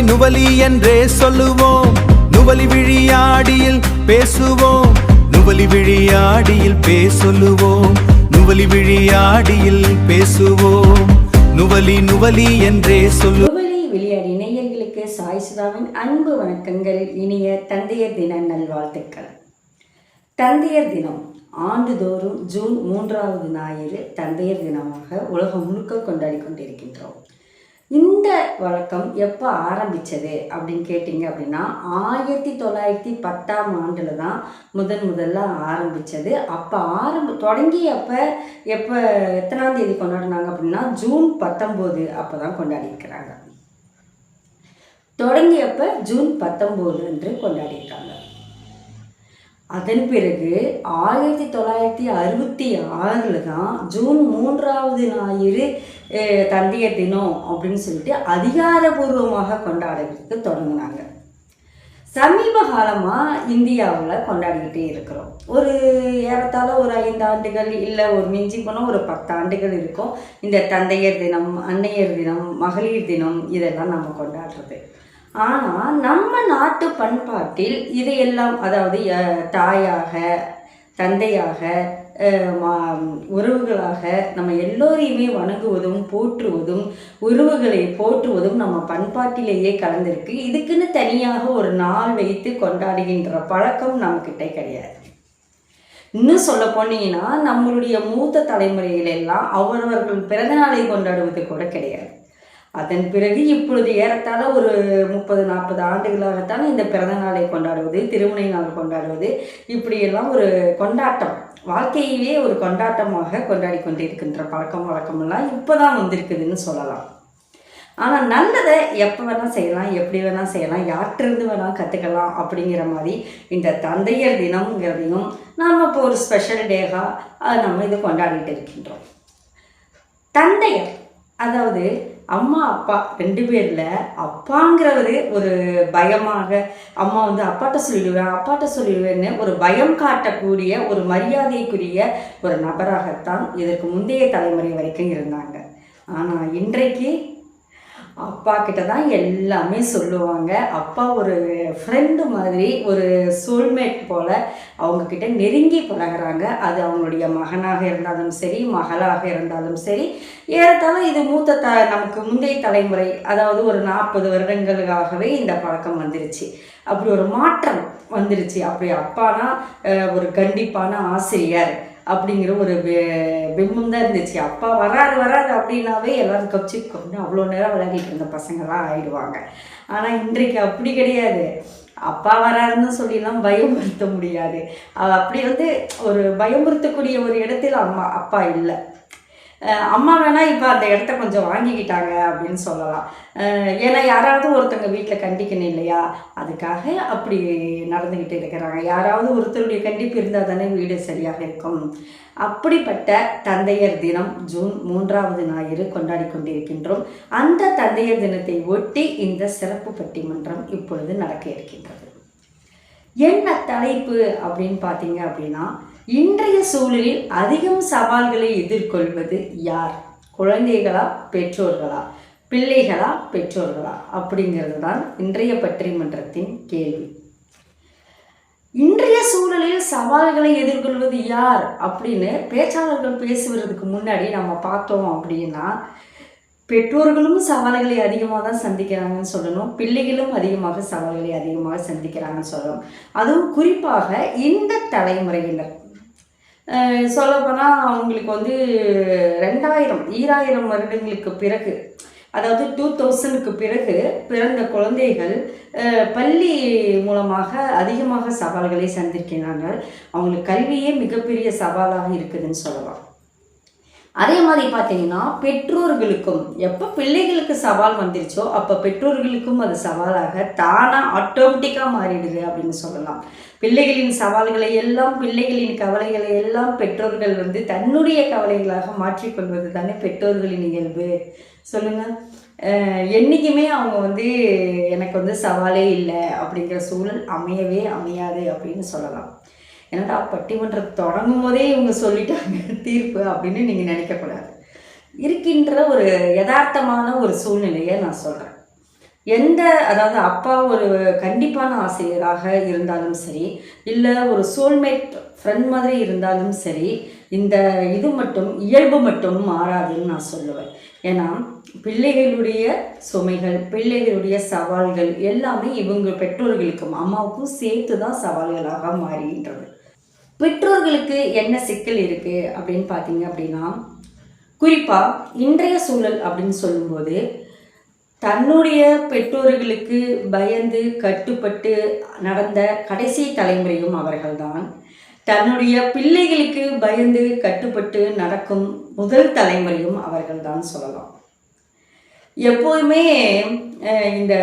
நுவலி என்றே சொல்லுவோம். நுவலி விழியாடியில் பேசுவோம். நுவலி விழியாடியில் பேசொல்லுவோம். நுவலி விழியாடியில் பேசுவோம். நுவலி நுவலி என்றே சொல்லு. நுவலி விளையாடி நேயர்களுக்கு சாய் சுதாவின் அன்பு வணக்கங்கள். இனிய தந்தையர் தின நல்வாழ்த்துக்கள். தந்தையர் தினம் ஆண்டுதோறும் ஜூன் 3வது ஞாயிறு தந்தையர் தினமாக உலகம் முழுக்க கொண்டாடி கொண்டிருக்கின்றோம். இந்த வழக்கம் எப்போ ஆரம்பித்தது அப்படின்னு கேட்டிங்க அப்படின்னா 1910 தான் முதல்ல ஆரம்பித்தது. அப்போ தொடங்கியப்போ எத்தனாம் தேதி கொண்டாடினாங்க அப்படின்னா ஜூன் 19 அப்போ தான் கொண்டாடியிருக்கிறாங்க. தொடங்கியப்போ ஜூன் 19 அன்று கொண்டாடியிருக்காங்க. அதன் பிறகு 1966 தான் ஜூன் 3வது ஞாயிறு தந்தையர் தினம் அப்படின்னு சொல்லிட்டு அதிகாரபூர்வமாக கொண்டாடுறதுக்கு தொடங்கினாங்க. சமீப காலமாக இந்தியாவில் கொண்டாடிக்கிட்டே இருக்கிறோம். ஒரு ஏறத்தாழ ஒரு 5 ஆண்டுகள் இல்லை ஒரு மிஞ்சி போனால் ஒரு 10 ஆண்டுகள் இருக்கும் இந்த தந்தையர் தினம், அன்னையர் தினம், மகளிர் தினம் இதெல்லாம் நம்ம கொண்டாடுறது. ஆனால் நம்ம நாட்டு பண்பாட்டில் இதையெல்லாம், அதாவது தாயாக, தந்தையாக, உறவுகளாக நம்ம எல்லோரையுமே வணங்குவதும் போற்றுவதும் உறவுகளை போற்றுவதும் நம்ம பண்பாட்டிலேயே கலந்திருக்கு. இதுக்குன்னு தனியாக ஒரு நாள் வைத்து கொண்டாடுகின்ற பழக்கம் நம்மக்கிட்ட கிடையாது. இன்னும் சொல்ல போனீங்கன்னா நம்மளுடைய மூத்த தலைமுறைகளெல்லாம் அவரவர்கள் பிறந்தநாளை கொண்டாடுவது கூட கிடையாது. அதன் பிறகு இப்பொழுது ஏறத்தாழ ஒரு 30-40 ஆண்டுகளாகத்தான் இந்த பிறந்த நாளை கொண்டாடுவது, திருமண நாள் கொண்டாடுவது, இப்படியெல்லாம் ஒரு கொண்டாட்டம், வாழ்க்கையிலே ஒரு கொண்டாட்டமாக கொண்டாடி கொண்டிருக்கின்ற பழக்கம் வழக்கமெல்லாம் இப்போ தான் வந்திருக்குதுன்னு சொல்லலாம். ஆனால் நல்லதை எப்போ வேணால் செய்யலாம், எப்படி வேணால் செய்யலாம், யார்கிட்டருந்து வேணால் கற்றுக்கலாம் அப்படிங்கிற மாதிரி இந்த தந்தையர் தினம்ங்கிறதையும் நாம் இப்போ ஒரு ஸ்பெஷல் டேவாக நம்ம இது கொண்டாடிட்டு இருக்கின்றோம். தந்தையர், அதாவது அம்மா அப்பா 2 பேரில் அப்பாங்கிறவர் ஒரு பயமாக, அம்மா அப்பாட்ட சொல்லிடுவேன்னு ஒரு பயம் காட்டக்கூடிய ஒரு மரியாதைக்குரிய ஒரு நபராகத்தான் இதற்கு முந்தைய தலைமுறை வரைக்கும் இருந்தாங்க. ஆனால் இன்றைக்கு அப்பா கிட்ட தான் எல்லாமே சொல்லுவாங்க. அப்பா ஒரு ஃப்ரெண்டு மாதிரி, ஒரு சோல்மேட் போல் அவங்கக்கிட்ட நெருங்கி பழகிறாங்க. அது அவங்களுடைய மகனாக இருந்தாலும் சரி, மகளாக இருந்தாலும் சரி. ஏறத்தாழ இது நமக்கு முந்தைய தலைமுறை, அதாவது ஒரு 40 வருடங்களுக்காகவே இந்த பழக்கம் வந்துருச்சு. அப்படி ஒரு மாற்றம் வந்துருச்சு. அப்படி அப்பானா ஒரு கண்டிப்பான ஆசிரியர் அப்படிங்கிற ஒரு பிம்பம் தான் இருந்துச்சு. அப்பா வராது அப்படின்னாவே எல்லோரும் கொண்டு அவ்வளோ நேரம் விளையாடிட்டு இருந்த பசங்களாம் ஆயிடுவாங்க. ஆனால் இன்றைக்கு அப்படி கிடையாது. அப்பா வராருன்னு சொல்லிலாம் பயமுறுத்த முடியாது. அப்படி ஒரு பயமுறுத்தக்கூடிய ஒரு இடத்துல அப்பா இல்லை. அம்மா வேணால் இப்போ அந்த இடத்த கொஞ்சம் வாங்கிக்கிட்டாங்க அப்படின்னு சொல்லலாம். ஏன்னா யாராவது ஒருத்தங்க வீட்டில் கண்டிக்கணும் இல்லையா, அதுக்காக அப்படி நடந்துக்கிட்டு இருக்கிறாங்க. யாராவது ஒருத்தருடைய கண்டிப்பு இருந்தால் தானே வீடு சரியாக இருக்கும். அப்படிப்பட்ட தந்தையர் தினம் ஜூன் 3வது ஞாயிறு கொண்டாடி கொண்டிருக்கின்றோம். அந்த தந்தையர் தினத்தை ஒட்டி இந்த சிறப்பு பட்டிமன்றம் இப்பொழுது நடக்க இருக்கின்றது. என்ன தலைப்பு அப்படின்னு பார்த்தீங்க அப்படின்னா, இன்றைய சூழலில் அதிகம் சவால்களை எதிர்கொள்வது யார்? குழந்தைகளா, பெற்றோர்களா? பிள்ளைகளா, பெற்றோர்களா? அப்படிங்கிறது தான் இன்றைய பட்டிமன்றத்தின் கேள்வி. இன்றைய சூழலில் சவால்களை எதிர்கொள்வது யார் அப்படின்னு பேச்சாளர்கள் பேசுவதற்கு முன்னாடி நம்ம பார்த்தோம் அப்படின்னா, பெற்றோர்களும் சவால்களை அதிகமாக தான் சந்திக்கிறாங்கன்னு சொல்லணும். பிள்ளைகளும் சவால்களை சந்திக்கிறாங்கன்னு சொல்லணும். அதுவும் குறிப்பாக இந்த தலைமுறையினர் சொல்லப்போனால் அவங்களுக்கு 2000 வருடங்களுக்கு பிறகு, அதாவது 2000க்கு பிறகு பிறந்த குழந்தைகள் பள்ளி மூலமாக அதிகமாக சவால்களை சந்திக்கிறாங்க. அவங்களுக்கு கல்வியே மிகப்பெரிய சவாலாக இருக்குதுன்னு சொல்லலாம். அதே மாதிரி பார்த்தீங்கன்னா பெற்றோர்களுக்கும் எப்போ பிள்ளைகளுக்கு சவால் வந்துருச்சோ அப்போ பெற்றோர்களுக்கும் அது சவாலாக தானாக ஆட்டோமேட்டிக்காக மாறிடுது அப்படின்னு சொல்லலாம். பிள்ளைகளின் சவால்களை எல்லாம், பிள்ளைகளின் கவலைகளை எல்லாம் பெற்றோர்கள் தன்னுடைய கவலைகளாக மாற்றிக்கொள்வது தானே பெற்றோர்களின் இயல்பு. சொல்லுங்கள், என்றைக்குமே அவங்க எனக்கு சவாலே இல்லை அப்படிங்கிற சூழல் அமையாது அப்படின்னு சொல்லலாம். என்னடா பட்டிமன்றம் தொடங்கும் போதே இவங்க சொல்லிட்டாங்க தீர்ப்பு அப்படின்னு நீங்கள் நினைக்கக்கூடாது. இருக்கின்ற ஒரு யதார்த்தமான ஒரு சூழ்நிலையை நான் சொல்கிறேன். அதாவது அப்பா ஒரு கண்டிப்பான ஆசிரியராக இருந்தாலும் சரி, இல்லை ஒரு சோல்மேட் ஃப்ரெண்ட் மாதிரி இருந்தாலும் சரி, இந்த இது மட்டும் இயல்பு மட்டும் மாறாதுன்னு நான் சொல்லுவேன். ஏன்னா பிள்ளைகளுடைய சுமைகள், பிள்ளைகளுடைய சவால்கள் எல்லாமே இவங்க பெற்றோர்களுக்கும் அம்மாவுக்கும் சேர்த்து தான் சவால்களாக மாறுகின்றது. பெற்றோர்களுக்கு என்ன சிக்கல் இருக்குது அப்படின்னு பார்த்தீங்க அப்படின்னா, குறிப்பாக இன்றைய சூழல் அப்படின்னு சொல்லும்போது, தன்னுடைய பெற்றோர்களுக்கு பயந்து கட்டுப்பட்டு நடந்த கடைசி தலைமுறையும் அவர்கள்தான். தன்னுடைய பிள்ளைகளுக்கு பயந்து கட்டுப்பட்டு நடக்கும் முதல் தலைமுறையும் அவர்கள்தான் சொல்லலாம். எப்போதுமே இந்த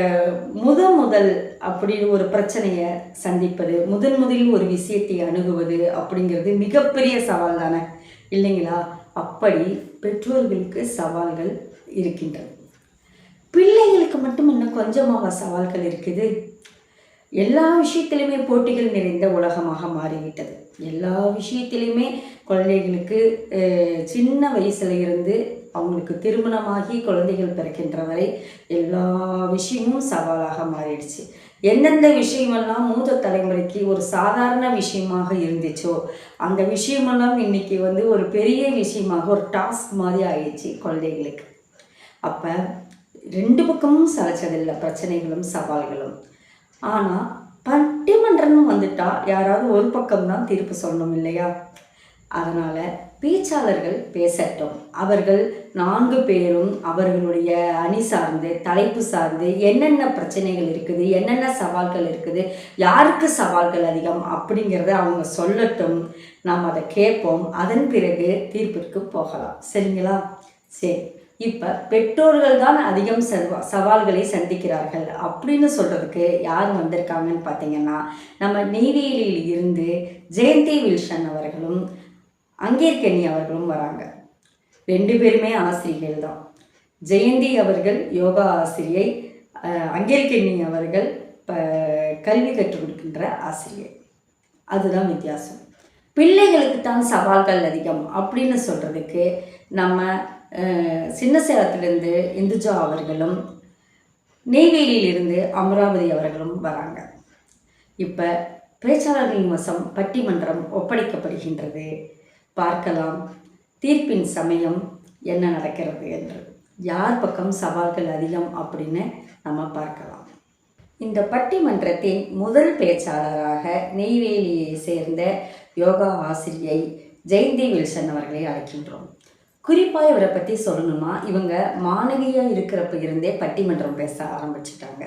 முதல் அப்படின்னு ஒரு பிரச்சனையை சந்திப்பது, முதலில் ஒரு விஷயத்தை அணுகுவது அப்படிங்கிறது மிகப்பெரிய சவால் தானே, இல்லைங்களா? அப்படி பெற்றோர்களுக்கு சவால்கள் இருக்கின்றது. பிள்ளைகளுக்கு மட்டும் இன்னும் கொஞ்சமாக சவால்கள் இருக்குது. எல்லா விஷயத்திலுமே போட்டிகள் நிறைந்த உலகமாக மாறிவிட்டது. எல்லா விஷயத்திலையுமே குழந்தைகளுக்கு சின்ன வயசுல இருந்து அவங்களுக்கு திருமணமாகி குழந்தைகள் பிறக்கின்ற வரை எல்லா விஷயமும் சவாலாக மாறிடுச்சு. எந்தெந்த விஷயமெல்லாம் மூத்த தலைமுறைக்கு ஒரு சாதாரண விஷயமாக இருந்துச்சோ அந்த விஷயமெல்லாம் இன்னைக்கு ஒரு பெரிய விஷயமாக ஒரு டாஸ்க் மாதிரி ஆயிடுச்சு குழந்தைகளுக்கு. அப்போ ரெண்டு பக்கமும் சளைச்சதில்லை பிரச்சனைகளும் சவால்களும். ஆனால் பட்டிமன்றம்னு வந்துட்டா யாராவது ஒரு பக்கம்தான் தீர்ப்பு சொல்லணும் இல்லையா? அதனால் பேச்சாளர்கள் பேசட்டும். அவர்கள் 4 பேரும் அவர்களுடைய அணி சார்ந்து, தலைப்பு சார்ந்து என்னென்ன பிரச்சனைகள் இருக்குது, என்னென்ன சவால்கள் இருக்குது, யாருக்கு சவால்கள் அதிகம் அப்படிங்கிறத அவங்க சொல்லட்டும். நாம் அதை கேட்போம். அதன் பிறகு தீர்ப்பிற்கு போகலாம். சரிங்களா? சரி, இப்போ பெற்றோர்கள் தான் அதிகம் சவால்களை சந்திக்கிறார்கள் அப்படின்னு சொல்கிறதுக்கு யார் வந்திருக்காங்கன்னு பார்த்தீங்கன்னா, நம்ம நெய்வேலியில் இருந்து ஜெயந்தி வில்சன் அவர்களும் அங்கேற்கனி அவர்களும் வராங்க. 2 பேருமே ஆசிரியர்கள் தான். ஜெயந்தி அவர்கள் யோகா ஆசிரியை, அங்கேற்கனி அவர்கள் கல்வி கற்றுக் கொடுக்கின்ற ஆசிரியர். அதுதான் வித்தியாசம். பிள்ளைகளுக்கு தான் சவால்கள் அதிகம் அப்படின்னு சொல்கிறதுக்கு நம்ம சின்ன சேலத்திலிருந்து இந்துஜா அவர்களும் நெய்வேலியிலிருந்து அமராவதி அவர்களும் வராங்க. இப்போ பேச்சாளர்களின் வசம் பட்டிமன்றம் ஒப்படைக்கப்படுகின்றது. பார்க்கலாம் தீர்ப்பின் சமயம் என்ன நடக்கிறது என்று. யார் பக்கம் சவால்கள் அதிகம் அப்படின்னு நம்ம பார்க்கலாம். இந்த பட்டிமன்றத்தின் முதல் பேச்சாளராக நெய்வேலியை சேர்ந்த யோகா ஆசிரியை ஜெயந்தி வில்சன் அவர்களை அழைக்கின்றோம். குறிப்பாக இவரை பற்றி சொல்லணும்னா, இவங்க மாணவியாக இருக்கிறப்ப இருந்தே பட்டிமன்றம் பேச ஆரம்பிச்சிட்டாங்க.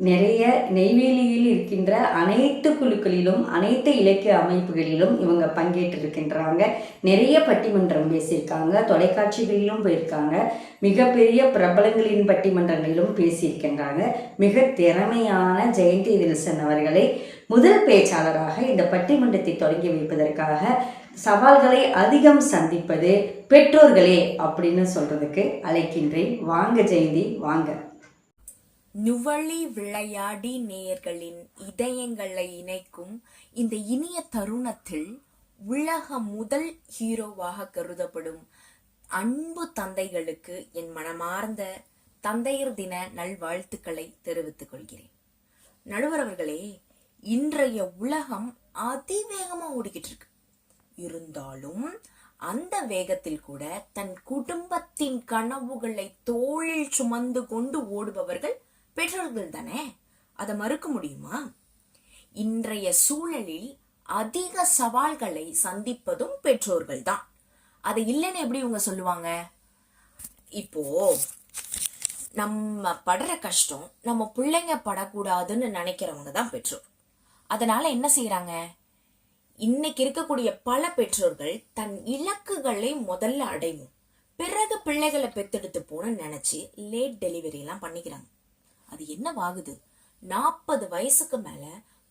நிறைய நெய்வேலியில் இருக்கின்ற அனைத்து குழுக்களிலும் அனைத்து இலக்கிய அமைப்புகளிலும் இவங்க பங்கேற்றிருக்கின்றாங்க. நிறைய பட்டிமன்றம் பேசியிருக்காங்க. தொலைக்காட்சிகளிலும் போயிருக்காங்க. மிகப்பெரிய பிரபலங்களின் பட்டிமன்றங்களிலும் பேசியிருக்கின்றாங்க. மிக திறமையான ஜெயந்தி வில்சன் அவர்களை முதல் பேச்சாளராக இந்த பட்டிமன்றத்தை தொடங்கி வைப்பதற்காக சவால்களை அதிகம் சந்திப்பது பெற்றோர்களே அப்படின்னு சொல்றதுக்கு அழைக்கின்றேன். வாங்க ஜெயந்தி, வாங்க. நுவலி விளையாடி நேயர்களின் இதயங்களை இணைக்கும் இந்த இனிய தருணத்தில் உலக முதல் ஹீரோவாக கருதப்படும் அன்பு தந்தைகளுக்கு என் மனமார்ந்த தந்தையர் தின நல்வாழ்த்துக்களை தெரிவித்துக் கொள்கிறேன். நடுவர் அவர்களே, இன்றைய உலகம் அதிவேகமா ஓடிக்கிட்டு இருக்கு. இருந்தாலும் அந்த வேகத்தில் கூட தன் குடும்பத்தின் கனவுகளை தோளில் சுமந்து கொண்டு ஓடுபவர்கள் பெற்றோர்கள் தானே. அதை மறுக்க முடியுமா? இன்றைய சூழலில் அதிக சவால்களை சந்திப்பதும் பெற்றோர்கள் தான். அதை இல்லைன்னு எப்படி இவங்க சொல்லுவாங்க? இப்போ நம்ம படுற கஷ்டம் நம்ம பிள்ளைங்க படக்கூடாதுன்னு நினைக்கிறவங்க தான் பெற்றோர். அதனால என்ன செய்யறாங்க? இன்னைக்கு இருக்கக்கூடிய பல பெற்றோர்கள் தன் இலக்குகளை முதல்ல அடையும், பிறகு பிள்ளைகளை பெத்தெடுத்து போன நினைச்சு லேட் டெலிவரி எல்லாம் பண்ணிக்கிறாங்க. அது என்னவாகுது? 40 வயசுக்கு மேல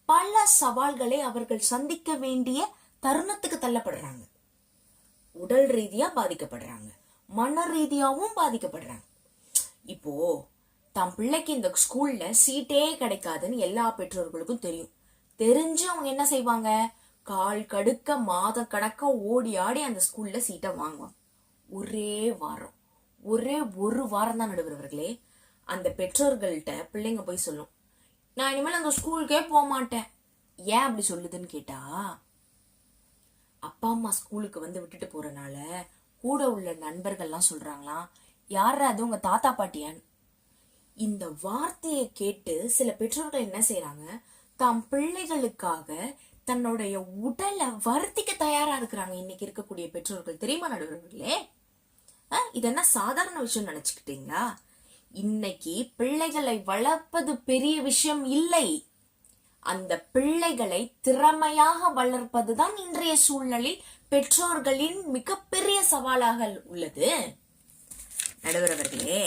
பல சவால்களை அவர்கள் சந்திக்க வேண்டிய தருணத்துக்கு தள்ளப்படுறாங்க. உடல் ரீதியா பாதிக்கப்படுறாங்க, மன ரீதியாவும் பாதிக்கப்படுறாங்க. இப்போ தன் பிள்ளைக்கு இந்த ஸ்கூல்ல சீட்டே கிடைக்காதுன்னு எல்லா பெற்றோர்களுக்கும் தெரியும். தெரிஞ்சு அவங்க என்ன செய்வாங்க? கால் கடுக்க மாத கணக்க ஓடி ஆடி அந்த ஸ்கூல்ல சீட்டை வாங்குவாங்க. ஒரே ஒரு வாரம் தான் நடுவர்களே. அந்த பெற்றோர்கள்ட்ட பிள்ளைங்க போய் சொல்லும், நான் இனிமேல் அந்த ஸ்கூலுக்கே போக மாட்டேன். ஏன் அப்படி சொல்லுதுன்னு கேட்டா, அப்பா அம்மா ஸ்கூலுக்கு வந்து விட்டுட்டு போறனால கூட உள்ள நண்பர்கள்லாம் சொல்றாங்களாம், யாரா அது உங்க தாத்தா பாட்டியான்னு. இந்த வார்த்தையை கேட்டு சில பெற்றோர்கள் என்ன செய்யறாங்க, தாம் பிள்ளைகளுக்காக தன்னுடைய உடலை வருத்திக்க தயாரா இருக்கிறாங்க. இன்னைக்கு இருக்கக்கூடிய பெற்றோர்கள் தெரியுமா நடுவர்களே? இது என்ன சாதாரண விஷயம் நினைச்சுக்கிட்டீங்களா? இன்னைக்கு பிள்ளைகளை வளர்ப்பது பெரிய விஷயம் இல்லை, அந்த பிள்ளைகளை திறமையாக வளர்ப்பதுதான் இன்றைய சூழ்நிலையில் பெற்றோர்களின் மிகப்பெரிய சவாலாக உள்ளது. நடுவர் அவர்களே,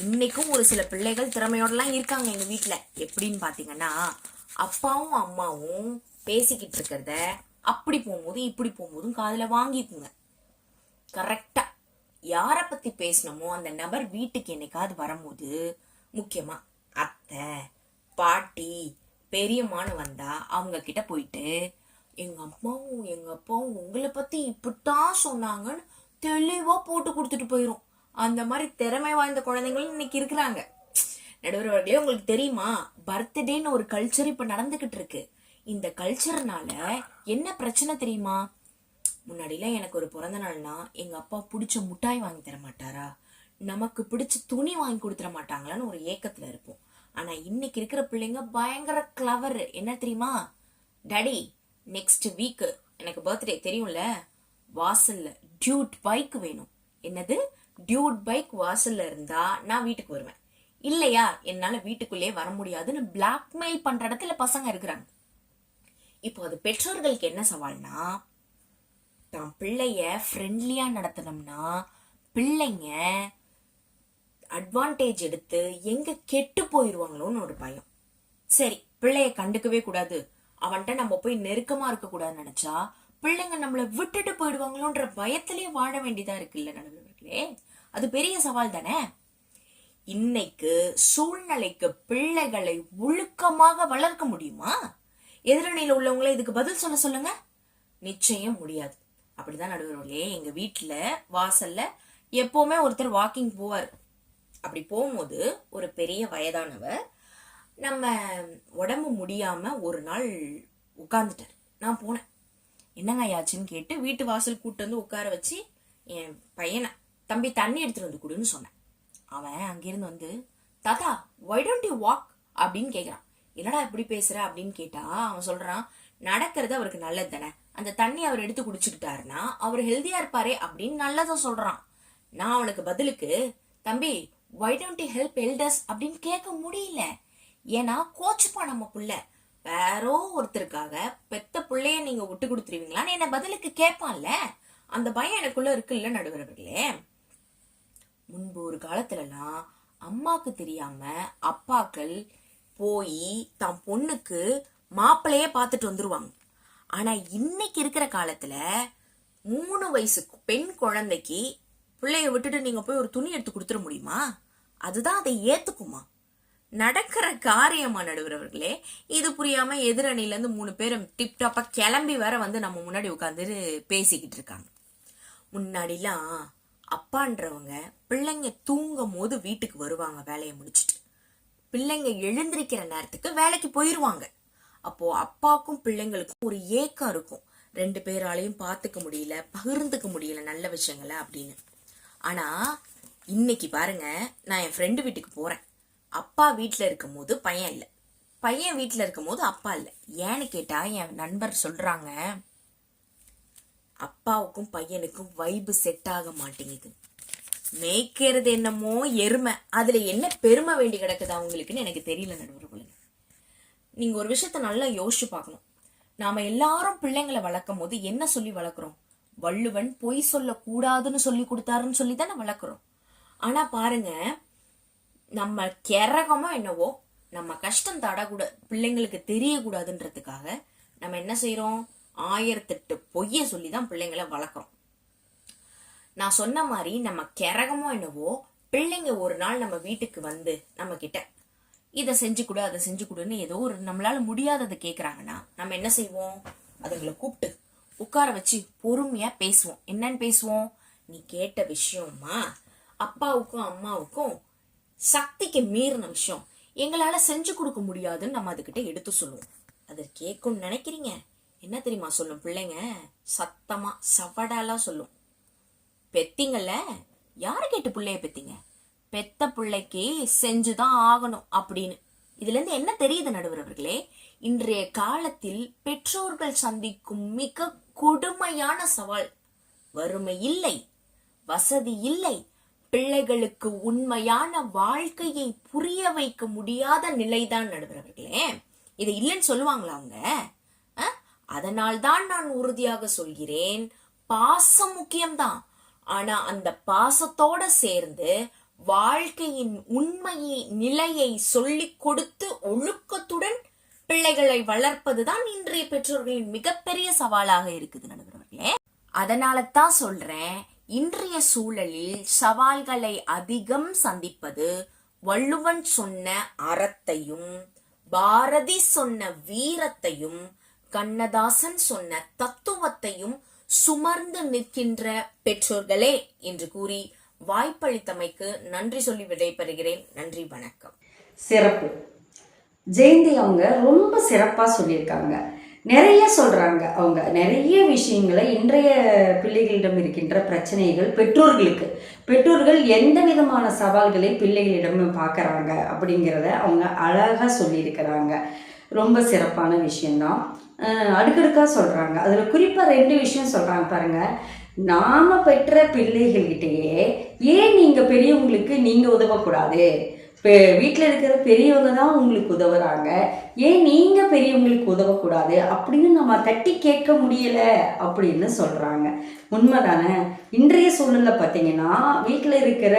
இன்னைக்கும் ஒரு சில பிள்ளைகள் திறமையோடலாம் இருக்காங்க எங்க வீட்டுல. எப்படின்னு பாத்தீங்கன்னா, அப்பாவும் அம்மாவும் பேசிக்கிட்டு இருக்கிறத அப்படி போகும்போது இப்படி போகும்போதும் காதுல வாங்கிக்குங்க. கரெக்டா யார பத்தி பேசணுமோ அந்த நபர் வீட்டுக்கு என்னைக்காவது வரும்போது, முக்கியமா அத்தை பாட்டி பெரியம்மான்னு வந்தா அவங்க கிட்ட போயிட்டு, எங்க அம்மாவும் எங்க அப்பாவும் உங்களை பத்தி இப்படித்தான் சொன்னாங்கன்னு தெளிவா போட்டு கொடுத்துட்டு போயிரும். அந்த மாதிரி திறமை வாய்ந்த குழந்தைங்களும் இன்னைக்கு இருக்கிறாங்க. நடுவர்களே, உங்களுக்கு தெரியுமா, பர்த்டேன்னு ஒரு கல்ச்சர் இப்ப நடந்துகிட்டு இருக்கு. இந்த கல்ச்சர்னால என்ன பிரச்சனை தெரியுமா? முன்னாடிலாம் எனக்கு ஒரு பிறந்த நாள்னா எங்க அப்பா பிடிச்ச முட்டாய் வாங்கி தர மாட்டாரா, நமக்கு பிடிச்ச துணி வாங்கி கொடுத்துட மாட்டாங்களான்னு ஒரு ஏக்கத்துல இருப்போம். ஆனா இன்னைக்கு இருக்கிற பிள்ளைங்க பயங்கர கிளவர். என்ன தெரியுமா, டாடி நெக்ஸ்ட் வீக் எனக்கு பர்த்டே தெரியும்ல, வாசல்ல டியூட் பைக் வேணும். என்னது, டியூட் பைக் வாசல்ல இருந்தா நான் வீட்டுக்கு வருவேன், இல்லையா என்னால வீட்டுக்குள்ளே வர முடியாதுன்னு பிளாக்மெயில் பண்ற இடத்துல பசங்க இருக்கிறாங்க. இப்போ அது பெற்றோர்களுக்கு என்ன சவால்னா, தான் பிள்ளைய ஃப்ரெண்ட்லியா நடத்தணும்னா பிள்ளைங்க அட்வான்டேஜ் எடுத்து எங்க கெட்டு போயிருவாங்களோன்னு ஒரு பயம். சரி, பிள்ளைய கண்டுக்கவே கூடாது, அவன்கிட்ட நம்ம போய் நெருக்கமா இருக்க கூடாதுன்னு நினைச்சா பிள்ளைங்க நம்மள விட்டுட்டு போயிடுவாங்களோன்ற பயத்திலேயே வாழ வேண்டியதா இருக்கு இல்ல நடுவர்களே? அது பெரிய சவால் தானே. இன்னைக்கு சூழ்நிலைக்கு பிள்ளைகளை ஒழுக்கமாக வளர்க்க முடியுமா? எதிரணியில உள்ளவங்களே இதுக்கு பதில் சொல்ல சொல்லுங்க. நிச்சயம் முடியாது. அப்படிதான் நடுவர்களே, எங்க வீட்டுல வாசல்ல எப்பவுமே ஒருத்தர் வாக்கிங் போவார். அப்படி போகும்போது ஒரு பெரிய வயதானவர் நம்ம உடம்பு முடியாம ஒரு நாள் உட்கார்ந்துட்டார். நான் போனேன், என்னங்க ஆயாச்சுன்னு கேட்டு வீட்டு வாசல் கூட்டு வந்து உட்கார வச்சு என் பையனை, தம்பி தண்ணி எடுத்துட்டு வந்து கொடுன்னு சொன்னேன். அவன் அங்கிருந்து வந்து, தாத்தா why don't you walk அப்படின்னு கேக்குறான். என்னடா இப்படி பேசுற அப்படின்னு கேட்டா அவன் சொல்றான், நடக்கிறது அவருக்கு நல்லது தானே, அந்த தண்ணி அவர் எடுத்து குடிச்சுக்கிட்டாருன்னா அவர் ஹெல்தியா இருப்பாரே அப்படின்னு நல்லதான் சொல்றான். நான் அவனுக்கு பதிலுக்கு, தம்பி why don't you help elders அப்படின்னு கேட்க முடியல. ஏன்னா கோச்சுப்பா நம்ம புள்ள, வேறோ ஒருத்தருக்காக பெத்த பிள்ளைய நீங்க விட்டு கொடுத்துருவீங்களான்னு என்ன பதிலுக்கு கேட்பான்ல. அந்த பயம் எனக்குள்ள இருக்குல்ல நடுவர்களே. முன்பு ஒரு காலத்துலலாம் அம்மாக்கு தெரியாம அப்பாக்கள் போய் தான் பொண்ணுக்கு மாப்பிள்ளையே பார்த்துட்டு வந்துருவாங்க. ஆனா இன்னைக்கு இருக்கிற காலத்துல 3 வயசு பெண் குழந்தைக்கு பிள்ளைய விட்டுட்டு நீங்க போய் ஒரு துணி எடுத்து கொடுத்துட முடியுமா? அதுதான் அதை ஏத்துக்குமா? நடக்கிற காரியமா நடுவர்களே? இது புரியாம எதிரணில இருந்து 3 பேரும் டிப்டாப்பா கிளம்பி வேற வந்து நம்ம முன்னாடி உட்காந்து பேசிக்கிட்டு இருக்காங்க. முன்னாடிலாம் அப்பான்றவங்க பிள்ளைங்க தூங்கும் போது வீட்டுக்கு வருவாங்க வேலையை முடிச்சுட்டு, பிள்ளைங்க எழுந்திருக்கிற நேரத்துக்கு வேலைக்கு போயிருவாங்க. அப்போ அப்பாக்கும் பிள்ளைங்களுக்கும் ஒரு ஏக்கம் இருக்கும், 2 பேராலையும் பார்த்துக்க முடியல, பகிர்ந்துக்க முடியல நல்ல விஷயங்களை அப்படின்னு. ஆனா இன்னைக்கு பாருங்க, நான் என் ஃப்ரெண்டு வீட்டுக்கு போறேன், அப்பா வீட்டுல இருக்கும் போது பையன் இல்லை, பையன் வீட்டுல இருக்கும் போது அப்பா இல்லை. ஏன்னு கேட்டா என் நண்பர் சொல்றாங்க, அப்பாவுக்கும் பையனுக்கும் வைபு செட் ஆக மாட்டேங்குது, மேய்க்கிறது என்னமோ எருமை, அதுல என்ன பெருமை வேண்டி கிடக்குது அவங்களுக்குன்னு எனக்கு தெரியல நடுவர்களே. நீங்க ஒரு விஷயத்த நல்லா யோசிச்சு பார்க்கணும். நாம எல்லாரும் பிள்ளைங்களை வளர்க்கும் போது என்ன சொல்லி வளர்க்குறோம்? வள்ளுவன் பொய் சொல்ல கூடாதுன்னு சொல்லி கொடுத்தாருன்னு சொல்லி தானே வளர்க்குறோம். ஆனா பாருங்க, நம்ம கிறகமோ என்னவோ நம்ம கஷ்டம் தடக்கூட பிள்ளைங்களுக்கு தெரியக்கூடாதுன்றதுக்காக நம்ம என்ன செய்யறோம்? 1008 பொய்ய சொல்லிதான் பிள்ளைங்களை வளர்க்குறோம். நான் சொன்ன மாதிரி நம்ம கிறகமோ என்னவோ பிள்ளைங்க ஒரு நாள் நம்ம வீட்டுக்கு வந்து நம்ம கிட்ட இதை செஞ்சு கொடு அதை செஞ்சு கொடுன்னு ஏதோ ஒரு நம்மளால முடியாததை கேட்கறாங்கன்னா நம்ம என்ன செய்வோம்? அதுங்களை கூப்பிட்டு உட்கார வச்சு பொறுமையா பேசுவோம். என்னன்னு பேசுவோம்? நீ கேட்ட விஷயமா அப்பாவுக்கும் அம்மாவுக்கும் சக்திக்கு மீறின விஷயம் எங்களால செஞ்சு கொடுக்க முடியாதுன்னு நம்ம அதுகிட்ட எடுத்து சொல்லுவோம். அதை கேட்கும்னு நினைக்கிறீங்க? என்ன தெரியுமா சொல்லும் பிள்ளைங்க? சத்தமா சவடாலா சொல்லும், பெத்தீங்கல்ல, யாரு கேட்டு பிள்ளைய பெத்தீங்க, பெத்த பிள்ளைக்கு செஞ்சுதான் ஆகணும் அப்படின்னு. இதுல இருந்து என்ன தெரியுது நடுவர் அவர்களே? இன்றைய காலத்தில் பெற்றோர்கள் சந்திக்கும் மிக கொடுமையான சவால் வறுமை இல்லை, வசதி இல்லை, பிள்ளைகளுக்கு உண்மையான வாழ்க்கையை புரிய வைக்க முடியாத நிலைதான் நடுவர் அவர்களே. இதை இல்லைன்னு சொல்லுவாங்களா அவங்க? அதனால்தான் நான் உறுதியாக சொல்கிறேன், பாசம் முக்கியம்தான். ஆனா அந்த பாசத்தோட சேர்ந்து வாழ்க்கையின் உண்மையை நிலையை சொல்லிக் கொடுத்து ஒழுக்கத்துடன் பிள்ளைகளை வளர்ப்பதுதான் இன்றைய பெற்றோர்களின் மிகப்பெரிய சவாலாக இருக்குது நடுவர்களே. அதனால தான் சொல்றேன், இன்றைய சூழலில் சவால்களை அதிகம் சந்திப்பது வள்ளுவன் சொன்ன அறத்தையும், பாரதி சொன்ன வீரத்தையும், கண்ணதாசன் சொன்ன தத்துவத்தையும் சுமர்ந்து நிற்கின்ற பெற்றோர்களே என்று கூறி வாய்ப்பளித்தமைக்கு நன்றி சொல்லி விடைபெறுகிறேன். நன்றி, வணக்கம். சிறப்பு. ஜெயந்தி அவங்க ரொம்ப சிறப்பாக சொல்லியிருக்காங்க. நிறைய சொல்கிறாங்க. அவங்க நிறைய விஷயங்களை இன்றைய பிள்ளைகளிடம் இருக்கின்ற பிரச்சனைகள் பெற்றோர்கள் எந்த விதமான சவால்களை பிள்ளைகளிடம் பார்க்குறாங்க அப்படிங்கிறத அவங்க அழகாக சொல்லியிருக்கிறாங்க. ரொம்ப சிறப்பான விஷயந்தான். அடுக்கடுக்காக சொல்கிறாங்க. அதில் குறிப்பாக 2 விஷயம் சொல்கிறாங்க பாருங்கள். நாம் பெற்ற பிள்ளைகள்கிட்டயே ஏன் நீங்கள் பெரியவங்களுக்கு நீங்கள் உதவக்கூடாது, வீட்டில் இருக்கிற பெரியவங்க தான் உங்களுக்கு உதவுறாங்க, ஏன் நீங்கள் பெரியவங்களுக்கு உதவக்கூடாது அப்படின்னு நம்ம தட்டி கேட்க முடியலை அப்படின்னு சொல்கிறாங்க. உண்மைதானே? இன்றைய சூழலில் பார்த்தீங்கன்னா வீட்டில் இருக்கிற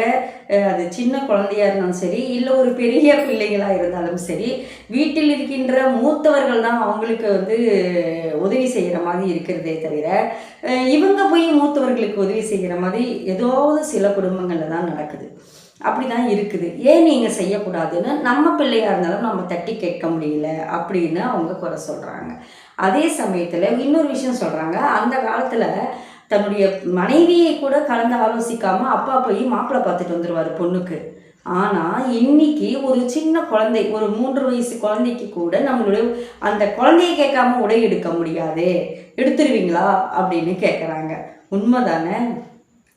அது சின்ன குழந்தையாக இருந்தாலும் சரி, இல்லை ஒரு பெரிய பிள்ளைகளாக இருந்தாலும் சரி, வீட்டில் இருக்கின்ற மூத்தவர்கள் தான் அவங்களுக்கு உதவி செய்கிற மாதிரி இருக்கிறதே தவிர இவங்க போய் மூத்தவர்களுக்கு உதவி செய்கிற மாதிரி ஏதாவது சில குடும்பங்களில் தான் நடக்குது. அப்படி தான் இருக்குது. ஏன் நீங்கள் செய்யக்கூடாதுன்னு நம்ம பிள்ளையாக இருந்தாலும் நம்ம தட்டி கேட்க முடியல அப்படின்னு அவங்க குறை சொல்கிறாங்க. அதே சமயத்தில் இன்னொரு விஷயம் சொல்கிறாங்க. அந்த காலத்தில் தன்னுடைய மனைவியை கூட கலந்து ஆலோசிக்காமல் அப்பா போய் மாப்பிள்ளை பார்த்துட்டு வந்துடுவார் பொண்ணுக்கு. ஆனால் இன்னைக்கு ஒரு சின்ன குழந்தை, ஒரு 3 வயசு குழந்தைக்கு கூட நம்மளுடைய அந்த குழந்தைய கேட்காம உடை எடுக்க முடியாது, எடுத்துருவீங்களா அப்படின்னு கேட்குறாங்க.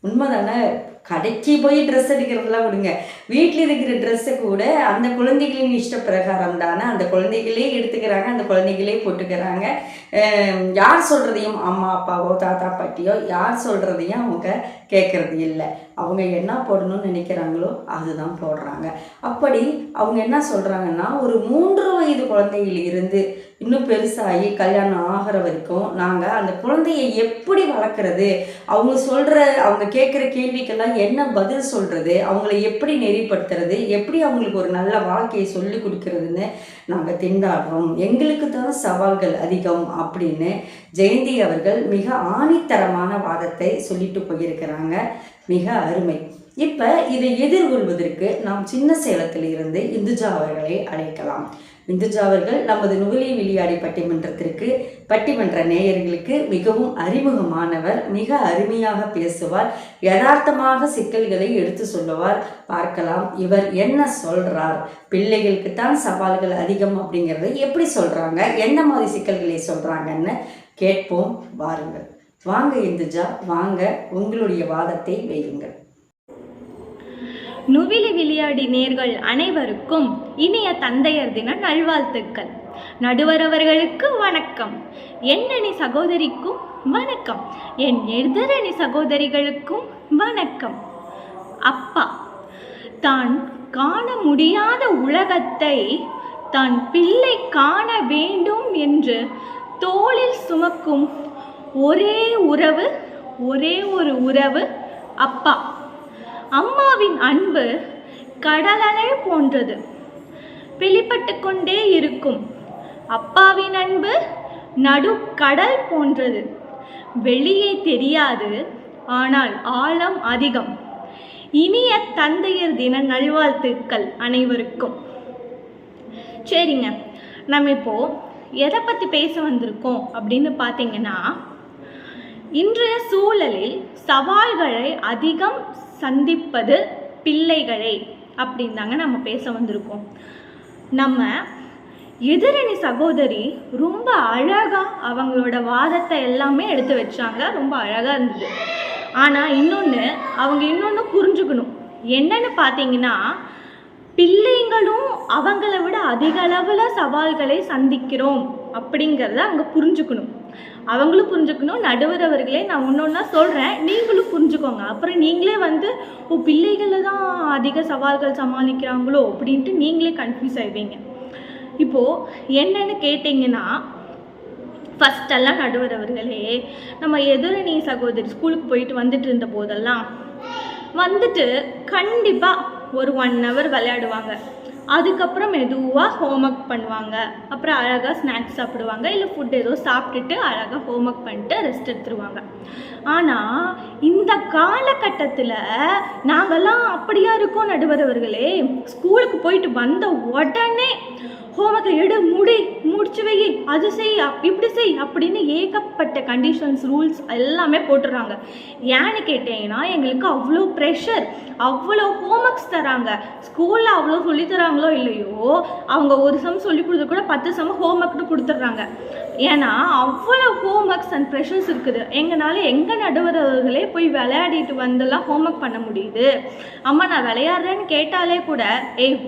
உண்மைதானே? கடைக்கு போய் ட்ரெஸ் எடுக்கிறதுலாம் விடுங்க, வீட்டில் இருக்கிற ட்ரெஸ்ஸை கூட அந்த குழந்தைகளின் இஷ்ட பிரகாரம் தானே அந்த குழந்தைகளே எடுத்துக்கிறாங்க, அந்த குழந்தைகளே போட்டுக்கிறாங்க. யார் சொல்கிறதையும், அம்மா அப்பாவோ தாத்தா பாட்டியோ யார் சொல்கிறதையும் அவங்க கேட்குறது இல்லை. அவங்க என்ன போடணும்னு நினைக்கிறாங்களோ அதுதான் போடுறாங்க. அப்படி அவங்க என்ன சொல்கிறாங்கன்னா, ஒரு 3 வயது குழந்தையில் இருந்து இன்னும் பெருசாகி கல்யாணம் ஆகிற வரைக்கும் நாங்கள் அந்த குழந்தையை எப்படி வளர்க்குறது, அவங்க கேட்குற கேள்விக்கெல்லாம் என்ன பதில் சொல்கிறது, அவங்கள எப்படி நெறிப்படுத்துறது, எப்படி அவங்களுக்கு ஒரு நல்ல வாழ்க்கையை சொல்லி கொடுக்கறதுன்னு நாங்கள் திண்டாடுறோம், எங்களுக்கு தான் சவால்கள் அதிகம் அப்படின்னு ஜெயந்தி அவர்கள் மிக ஆணித்தரமான வாதத்தை சொல்லிட்டு போயிருக்கிறாங்க. மிக அருமை. இப்போ இதை எதிர்கொள்வதற்கு நாம் சின்ன சேலத்தில் இருந்து இந்துஜா அவர்களை அழைக்கலாம். இந்துஜா அவர்கள் நமது நுவலி விளையாடி பட்டிமன்ற நேயர்களுக்கு மிகவும் அறிமுகமானவர். மிக அருமையாக பேசுவார், யதார்த்தமாக சிக்கல்களை எடுத்து சொல்லுவார். பார்க்கலாம் இவர் என்ன சொல்றார், பிள்ளைகளுக்கு தான் சவால்கள் அதிகம் அப்படிங்கிறத எப்படி சொல்றாங்க, என்ன மாதிரி சிக்கல்களை சொல்றாங்கன்னு கேட்போம். வாருங்கள். வாங்க இந்துஜா, வாங்க உங்களுடைய வாதத்தை வையுங்கள். நுவிலி விளையாடி நேர்கள் அனைவருக்கும் இனிய தந்தையர் தின நல்வாழ்த்துக்கள். நடுவர் அவர்களுக்கு வணக்கம். என் அணி சகோதரிக்கும் வணக்கம். என் எதிரணி சகோதரிகளுக்கும் வணக்கம். அப்பா தான் காண முடியாத உலகத்தை தான் பிள்ளை காண வேண்டும் என்று தோளில் சுமக்கும் ஒரே ஒரு உறவு அப்பா. அம்மாவின் அன்பு கடலலை போன்றது, வெளிப்பட்டு கொண்டே இருக்கும். அப்பாவின் அன்பு நடுக்கடல் போன்றது, வெளியே தெரியாது, ஆனால் ஆழம் அதிகம். இனிய தந்தையர் தின நல்வாழ்த்துக்கள் அனைவருக்கும். சரிங்க, நம்ம இப்போ எதை பற்றி பேச வந்திருக்கோம் அப்படின்னு பார்த்தீங்கன்னா, இன்றைய சூழலில் சவால்களை அதிகம் சந்திப்பது பிள்ளைகளே அப்படின்னு தாங்க நம்ம பேச வந்திருக்கோம். நம்ம எதிரணி சகோதரி ரொம்ப அழகாக அவங்களோட வாதத்தை எல்லாமே எடுத்து வச்சாங்க, ரொம்ப அழகாக இருந்தது. ஆனால் அவங்க இன்னொன்று புரிஞ்சுக்கணும். என்னன்னு பார்த்தீங்கன்னா, பிள்ளைங்களும் அவங்கள விட அதிக அளவில் சவால்களை சந்திக்கிறோம் அப்படிங்கிறத அங்கே புரிஞ்சுக்கணும். அவங்களும் புரிஞ்சுக்கணும். நடுவர் அவர்களே, நான் ஒன்றா சொல்கிறேன், நீங்களும் புரிஞ்சுக்கோங்க. அப்புறம் நீங்களே பிள்ளைகளை தான் அதிக சவால்கள் சமாளிக்கிறாங்களோ அப்படின்ட்டு நீங்களே கன்ஃபியூஸ் ஆயிடுவீங்க. இப்போது என்னன்னு கேட்டிங்கன்னா, ஃபஸ்ட்டெல்லாம் நடுவர் அவர்களே, நம்ம எதிரணி சகோதரி ஸ்கூலுக்கு போயிட்டு வந்துட்டு இருந்த போதெல்லாம் கண்டிப்பாக ஒரு 1 hour விளையாடுவாங்க. அதுக்கப்புறம் மெதுவாக ஹோம்ஒர்க் பண்ணுவாங்க. அப்புறம் அழகாக ஸ்நாக்ஸ் சாப்பிடுவாங்க, இல்லை ஃபுட் ஏதோ சாப்பிட்டுட்டு அழகாக ஹோம்ஒர்க் பண்ணிட்டு ரெஸ்ட் எடுத்துருவாங்க. ஆனால் இந்த காலகட்டத்தில் நாங்கள்லாம் அப்படியா இருக்கோம் நடுவர் அவர்களே. ஸ்கூலுக்கு போயிட்டு வந்த உடனே ஹோம்ஒர்க்கை முடிச்சு வை, அது செய், இப்படி செய் அப்படின்னு ஏகப்பட்ட கண்டிஷன்ஸ், ரூல்ஸ் எல்லாமே போட்டுடுறாங்க. ஏன்னு கேட்டீங்கன்னா, எங்களுக்கு அவ்வளோ ப்ரெஷர், அவ்வளோ ஹோம்ஒர்க்ஸ் தராங்க. ஸ்கூலில் அவ்வளோ சொல்லித்தராங்களோ இல்லையோ, அவங்க ஒரு சம் சொல்லி கொடுத்து கூட 10 சம் ஹோம்ஒர்க்னு கொடுத்துட்றாங்க. ஏன்னா அவ்வளோ ஹோம்ஒர்க்ஸ் அண்ட் ப்ரெஷர்ஸ் இருக்குது. எங்கள் நடுவர்களே போய் விளையாடிட்டு வந்தெல்லாம் ஹோம்ஒர்க் பண்ண முடியுது. அம்மா நான் விளையாடுறேன்னு கேட்டாலே கூட,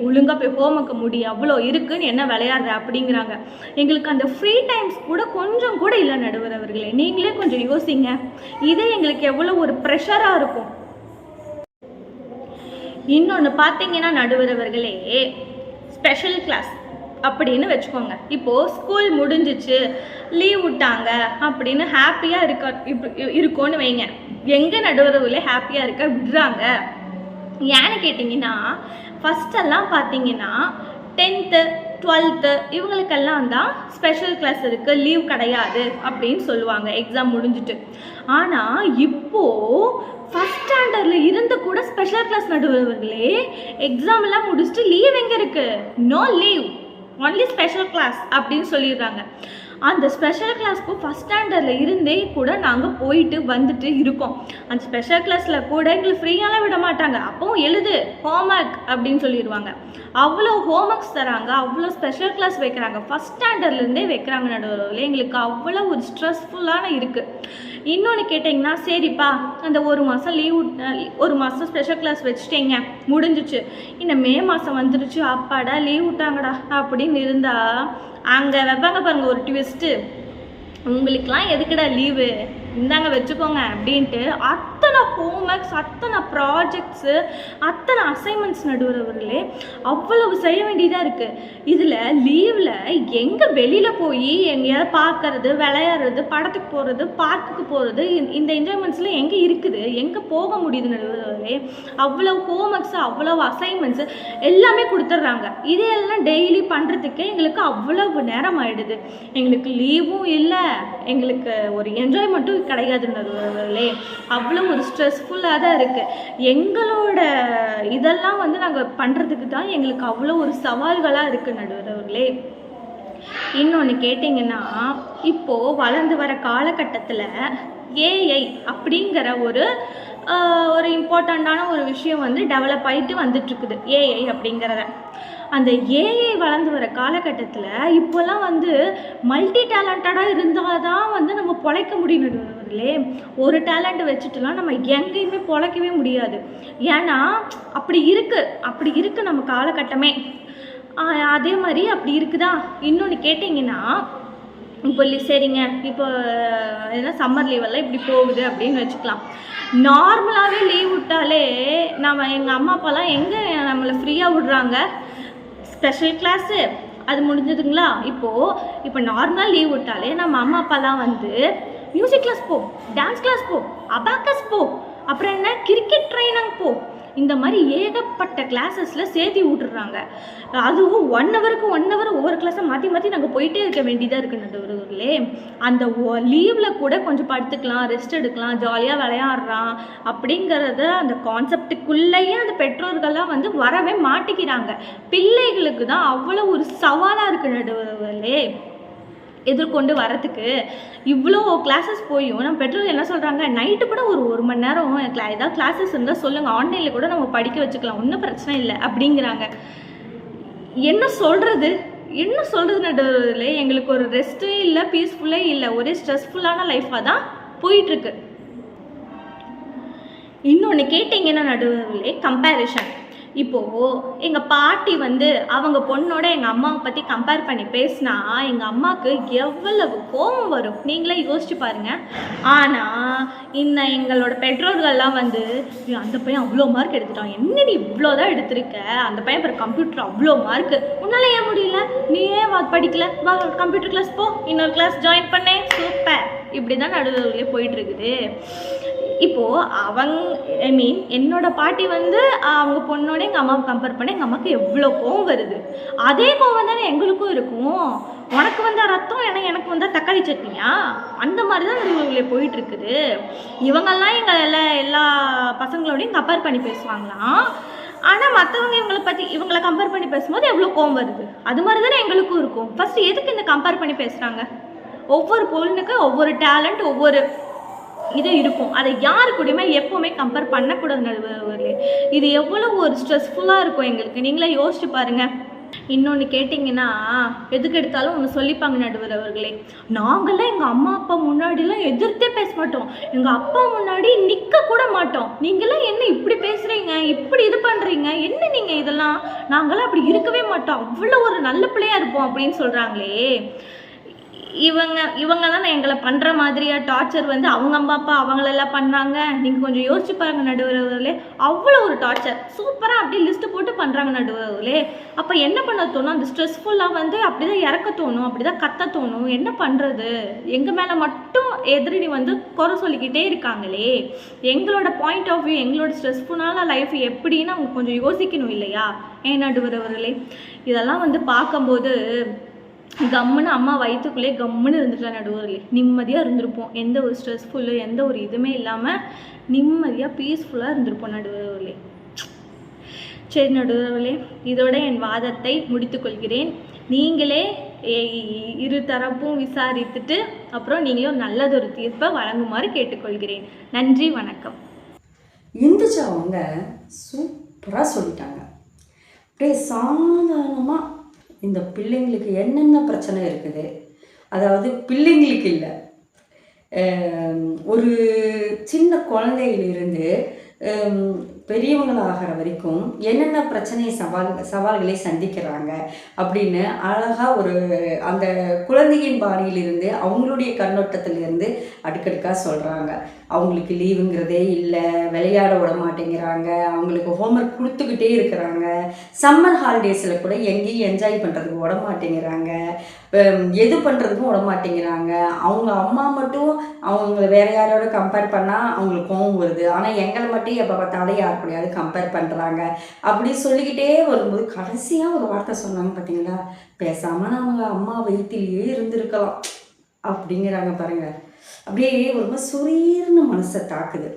ஒழுங்காக போய் ஹோம்ஒர்க்கை அவ்வளோ இருக்குன்னு என்ன விளையாடுற அப்படிங்கிறாங்க. எங்களுக்கு அந்த ஃப்ரீ டைம்ஸ் கூட கொஞ்சம் கூட இல்லை நடுவர் அவர்களே. நீங்களே கொஞ்சம் யோசிங்க, இதே எங்களுக்கு எவ்வளோ ஒரு ப்ரெஷராக இருக்கும். இன்னொன்று பார்த்தீங்கன்னா நடுவர் அவர்களே, ஸ்பெஷல் கிளாஸ் அப்படின்னு வச்சுக்கோங்க. இப்போது ஸ்கூல் முடிஞ்சிச்சு, லீவ் விட்டாங்க அப்படின்னு ஹாப்பியாக இருக்கோன்னு வைங்க. எங்கள் நடுவர்களே ஹாப்பியாக இருக்க விடுறாங்க. ஏன்னு கேட்டிங்கன்னா, ஃபஸ்ட்டெல்லாம் பார்த்தீங்கன்னா 10th 12th இவங்களுக்கெல்லாம் தான் ஸ்பெஷல் கிளாஸ் இருக்குது, லீவ் கிடையாது அப்படின்னு சொல்லுவாங்க எக்ஸாம் முடிஞ்சிட்டு. ஆனால் இப்போது ஃபஸ்ட் ஸ்டாண்டர்டில் இருந்து கூட ஸ்பெஷல் கிளாஸ் நடுவர்களே எக்ஸாம்லாம் முடிச்சுட்டு லீவ் எங்கே இருக்குது? No leave, only special class அப்படின்னு சொல்லிடுறாங்க. அந்த ஸ்பெஷல் கிளாஸ்க்கு ஃபஸ்ட் ஸ்டாண்டர்டில் இருந்தே கூட நாங்கள் போயிட்டு வந்துட்டு இருக்கோம். அந்த ஸ்பெஷல் கிளாஸில் கூட எங்களுக்கு ஃப்ரீயாலாம் விட மாட்டாங்க. அப்போவும் எழுது ஹோம்ஒர்க் அப்படின்னு சொல்லிடுவாங்க. அவ்வளோ ஹோம்ஒர்க்ஸ் தராங்க, அவ்வளோ ஸ்பெஷல் கிளாஸ் வைக்கிறாங்க, ஃபஸ்ட் ஸ்டாண்டர்ட்லேருந்தே வைக்கிறாங்க நடுவர்களே. எங்களுக்கு அவ்வளோ ஒரு ஸ்ட்ரெஸ்ஃபுல்லான இருக்குது. இன்னொன்று கேட்டிங்கன்னா, சரிப்பா அந்த 1 மாதம் லீவ், 1 மாதம் ஸ்பெஷல் கிளாஸ் வச்சுட்டேங்க, முடிஞ்சிச்சு, இன்னும் மே மாதம் வந்துருச்சு, அப்பாடா லீவ் விட்டாங்கடா அப்படின்னு இருந்தால் அங்கே வைப்பாங்க பாருங்க ஒரு ட்விஸ்ட்டு. உங்களுக்கெலாம் எதுக்குடா லீவு, இந்தாங்க வச்சுக்கோங்க அப்படின்ட்டு அத்தனை ஹோம்ஒர்க்ஸ், அத்தனை ப்ராஜெக்ட்ஸு, அத்தனை அசைன்மெண்ட்ஸ் நடுவர்களே அவ்வளவு செய்ய வேண்டியதாக இருக்குது. இதில் லீவில் எங்கே வெளியில் போய் எங்கேயாவது பார்க்கறது, விளையாடுறது, படத்துக்கு போகிறது, பார்க்குக்கு போகிறது, இந்த என்ஜாய்மெண்ட்ஸில் எங்கே இருக்குது? எங்கே போக முடியுது நடுவர்களே? அவ்வளோ ஹோம்ஒர்க்ஸு, அவ்வளோ அசைன்மெண்ட்ஸு எல்லாமே கொடுத்துட்றாங்க. இதையெல்லாம் டெய்லி பண்ணுறதுக்கே எங்களுக்கு அவ்வளவு நேரம் ஆகிடுது. எங்களுக்கு லீவும் இல்லை, எங்களுக்கு ஒரு என்ஜாய்மெண்ட்டும் கிடையாது நடுவர்களே. அவ்வளோ ஒரு ஸ்ட்ரெஸ்ஃபுல்லாக தான் இருக்குது. எங்களோட இதெல்லாம் நாங்கள் பண்ணுறதுக்கு தான் எங்களுக்கு அவ்வளோ ஒரு சவால்களாக இருக்குது நடுவர்களே. இன்னொன்று கேட்டிங்கன்னா, இப்போது வளர்ந்து வர காலகட்டத்தில் ஏஐ அப்படிங்கிற ஒரு இம்பார்ட்டண்ட்டான ஒரு விஷயம் டெவலப் ஆகிட்டு வந்துட்டுருக்குது. ஏஐ அப்படிங்கிறத அந்த ஏஐ வளர்ந்து வர காலகட்டத்தில் இப்போல்லாம் மல்டி டேலண்டடாக இருந்தால் தான் நம்ம பொழைக்க முடியும் நடுவர்களே. ஒரு டேலண்ட்டை வச்சுட்டுலாம் நம்ம எங்கேயுமே பொழைக்கவே முடியாது. ஏன்னா அப்படி இருக்குது நம்ம காலகட்டமே. அதே மாதிரி அப்படி இருக்குதா? இன்னொன்று கேட்டிங்கன்னா, இப்போ சரிங்க, இப்போ என்ன சம்மர் லீவெல்லாம் இப்படி போகுது அப்படின்னு வச்சுக்கலாம். நார்மலாகவே லீவ் விட்டாலே எங்கள் அம்மா அப்பாலாம் எங்கே நம்மளை ஃப்ரீயாக விடுறாங்க? ஸ்பெஷல் கிளாஸு அது முடிஞ்சதுங்களா? இப்போ நார்மலாக லீவ் விட்டாலே நம்ம அம்மா அப்பாலாம் மியூசிக் கிளாஸ் போ, டான்ஸ் கிளாஸ் போ, அபாக்கஸ் போ, அப்புறம் என்ன கிரிக்கெட் ட்ரைனிங் போ, இந்த மாதிரி ஏகப்பட்ட கிளாஸஸில் சேர்த்தி விட்டுடுறாங்க. அதுவும் 1 ஹவருக்கு 1 ஹவர் ஒவ்வொரு கிளாஸை மாற்றி நாங்கள் போயிட்டே இருக்க வேண்டியதாக இருக்குது நடுவர்களே. அந்த லீவில் கூட கொஞ்சம் படுத்துக்கலாம், ரெஸ்ட் எடுக்கலாம், ஜாலியாக விளையாடுறான் அப்படிங்கிறத அந்த கான்செப்டுக்குள்ளேயே அந்த பெற்றோர்கள்லாம் வரவே மாட்டிக்கிறாங்க. பிள்ளைகளுக்கு தான் அவ்வளோ ஒரு சவாலாக இருக்குது நடுவர்களே. எதிர்கொண்டு வரத்துக்கு இவ்வளோ கிளாஸஸ் போயும் நம்ம பெற்றோர்கள் என்ன சொல்கிறாங்க, நைட்டு கூட ஒரு மணி நேரம் ஏதாவது கிளாஸஸ் இருந்தால் சொல்லுங்கள், ஆன்லைனில் கூட நம்ம படிக்க வச்சுக்கலாம், ஒன்றும் பிரச்சனை இல்லை அப்படிங்கிறாங்க. என்ன சொல்கிறது நடுவில் எங்களுக்கு ஒரு ரெஸ்ட்டே இல்லை, பீஸ்ஃபுல்லே இல்லை, ஒரே ஸ்ட்ரெஸ்ஃபுல்லான லைஃபாக தான் போயிட்டுருக்கு. இன்னொன்று கேட்டிங்கன்னா நடுவில் கம்பேரிஷன். இப்போது எங்கள் பாட்டி வந்து அவங்க பொண்ணோட எங்கள் அம்மாவை பற்றி கம்பேர் பண்ணி பேசினா எங்கள் அம்மாவுக்கு எவ்வளவு கோபம் வரும் நீங்களே யோசிச்சு பாருங்கள். ஆனால் எங்களோட பெற்றோர்கள்லாம் வந்து அந்த பையன் அவ்வளோ மார்க் எடுத்துட்டான், என்ன நீ இவ்வளோ தான் எடுத்திருக்க, அந்த பையன் அப்புறம் கம்ப்யூட்டர் அவ்வளோ மார்க்கு, உன்னால் ஏன் முடியல, நீ ஏன் படிக்கல, வா கம்ப்யூட்டர் கிளாஸ் போ, இன்னொரு கிளாஸ் ஜாயின் பண்ணேன், சூப்பர், இப்படி தான் நடுவுலே போயிட்டுருக்குது. இப்போது என்னோட பாட்டி வந்து அவங்க பொண்ணோட எங்கள் அம்மாவை கம்பேர் பண்ண எங்கள் அம்மாவுக்கு எவ்வளோ கோவம் வருது. அதே கோவம் தானே எங்களுக்கும் இருக்கும். உனக்கு வந்தால் ரத்தம், எனக்கு வந்தால் தக்காளி சட்னியா, அந்த மாதிரி தான் நடுவுல போயிட்டுருக்குது. இவங்கெல்லாம் எல்லா பசங்களோடையும் கம்பேர் பண்ணி பேசுவாங்களாம். ஆனால் மற்றவங்க இவங்களை கம்பேர் பண்ணி பேசும்போது எவ்வளோ கோவம் வருது. அது மாதிரி தானே எங்களுக்கும் இருக்கும். ஃபஸ்ட்டு எதுக்கு இந்த கம்பேர் பண்ணி பேசுகிறாங்க? ஒவ்வொரு பொண்ணுக்கு ஒவ்வொரு டேலண்ட், ஒவ்வொரு இது இருக்கும். அதை யாரு கூடயுமே எப்போவுமே கம்பேர் பண்ணக்கூடாது நடுவர்களே. இது எவ்வளோ ஒரு ஸ்ட்ரெஸ்ஃபுல்லாக இருக்கும் எங்களுக்கு, நீங்களே யோசிச்சு பாருங்கள். இன்னொன்று கேட்டிங்கன்னா எதுக்கு எடுத்தாலும் ஒன்று சொல்லிப்பாங்க நடுவர் அவர்களே, நாங்கள்லாம் எங்கள் அம்மா அப்பா முன்னாடிலாம் எதிர்த்தே பேச மாட்டோம், எங்கள் அப்பா முன்னாடி நிற்க கூட மாட்டோம், நீங்களாம் என்ன இப்படி பேசுகிறீங்க, இப்படி இது பண்ணுறீங்க, என்ன நீங்கள் இதெல்லாம், நாங்களாம் அப்படி இருக்கவே மாட்டோம், அவ்வளோ ஒரு நல்ல பிள்ளையாக இருப்போம் அப்படின்னு சொல்கிறாங்களே. இவங்க தான் எங்களை பண்ணுற மாதிரியா டார்ச்சர் வந்து அவங்க அம்மா அப்பா அவங்களெல்லாம் பண்ணாங்க. நீங்கள் கொஞ்சம் யோசிச்சு பாருங்கள் நடுவர்களே, அவ்வளோ ஒரு டார்ச்சர் சூப்பராக அப்படியே லிஸ்ட்டு போட்டு பண்ணுறாங்க நடுவர்களே. அப்போ என்ன பண்ண தோணும், அந்த ஸ்ட்ரெஸ்ஃபுல்லாக வந்து அப்படி தான் இறக்க தோணும், அப்படி தான் கத்த தோணும். என்ன பண்ணுறது, எங்கள் மேலே மட்டும் எதிரணி வந்து குறை சொல்லிக்கிட்டே இருக்காங்களே. எங்களோட பாயிண்ட் ஆஃப் வியூ, எங்களோட ஸ்ட்ரெஸ்ஃபுல்லான லைஃப் எப்படின்னு அவங்க கொஞ்சம் யோசிக்கணும் இல்லையா ஏன் நடுவர்களே. இதெல்லாம் வந்து பார்க்கும்போது கம்முன்னு அம்மா வயிற்றுக்குள்ளே கம்முன்னு இருந்துக்கலாம் நடுவர்களே, நிம்மதியாக இருந்திருப்போம். எந்த ஒரு ஸ்ட்ரெஸ்ஃபுல்லு, எந்த ஒரு இதுவுமே இல்லாமல் நிம்மதியாக பீஸ்ஃபுல்லாக இருந்திருப்போம் நடுவர்களே. சரி நடுவர்களே, இதோட என் வாதத்தை முடித்துக்கொள்கிறேன். நீங்களே இரு தரப்பும் விசாரித்துட்டு அப்புறம் நீங்களே ஒரு நல்லதொரு தீர்ப்பை வழங்குமாறு கேட்டுக்கொள்கிறேன். நன்றி, வணக்கம். இந்துஜா அவங்க சூப்பராக சொல்லிட்டாங்க. அப்படியே சாதாரணமாக இந்த பிள்ளைங்களுக்கு என்னென்ன பிரச்சனை இருக்குது, அதாவது பிள்ளைங்களுக்கு இல்லை, ஒரு சின்ன குழந்தையிலிருந்து பெரியவங்களாகிற வரைக்கும் என்னென்ன சவால்களை சந்திக்கிறாங்க அப்படின்னு அழகாக ஒரு அந்த குழந்தையின் பாணியிலிருந்து அவங்களுடைய கண்ணோட்டத்திலிருந்து அடுக்கடுக்காக சொல்கிறாங்க. அவங்களுக்கு லீவுங்கிறதே இல்லை, விளையாட விட மாட்டேங்கிறாங்க, அவங்களுக்கு ஹோம்ஒர்க் கொடுத்துக்கிட்டே இருக்கிறாங்க, சம்மர் ஹாலிடேஸில் கூட எங்கேயும் என்ஜாய் பண்ணுறதுக்கு விட மாட்டேங்கிறாங்க, எது பண்ணுறதுக்கும் விட மாட்டேங்கிறாங்க. அவங்க அம்மா மட்டும் அவங்கள வேறு யாரோட கம்பேர் பண்ணால் அவங்களுக்கு கோவம் வருது, ஆனால் எங்களை மட்டும் எப்போ பார்த்தாலும் யார் கூடயாவது கம்பேர் பண்ணுறாங்க அப்படி சொல்லிக்கிட்டே வரும்போது கடைசியாக ஒரு வார்த்தை சொன்னாங்க பார்த்தீங்களா, பேசாமல் நம்ம அம்மா வயிற்றிலேயே இருந்திருக்கலாம் அப்படிங்கிறாங்க பாருங்க. அப்படியே ஒரு மாதிரி சுரீர்னு மனசை தாக்குது.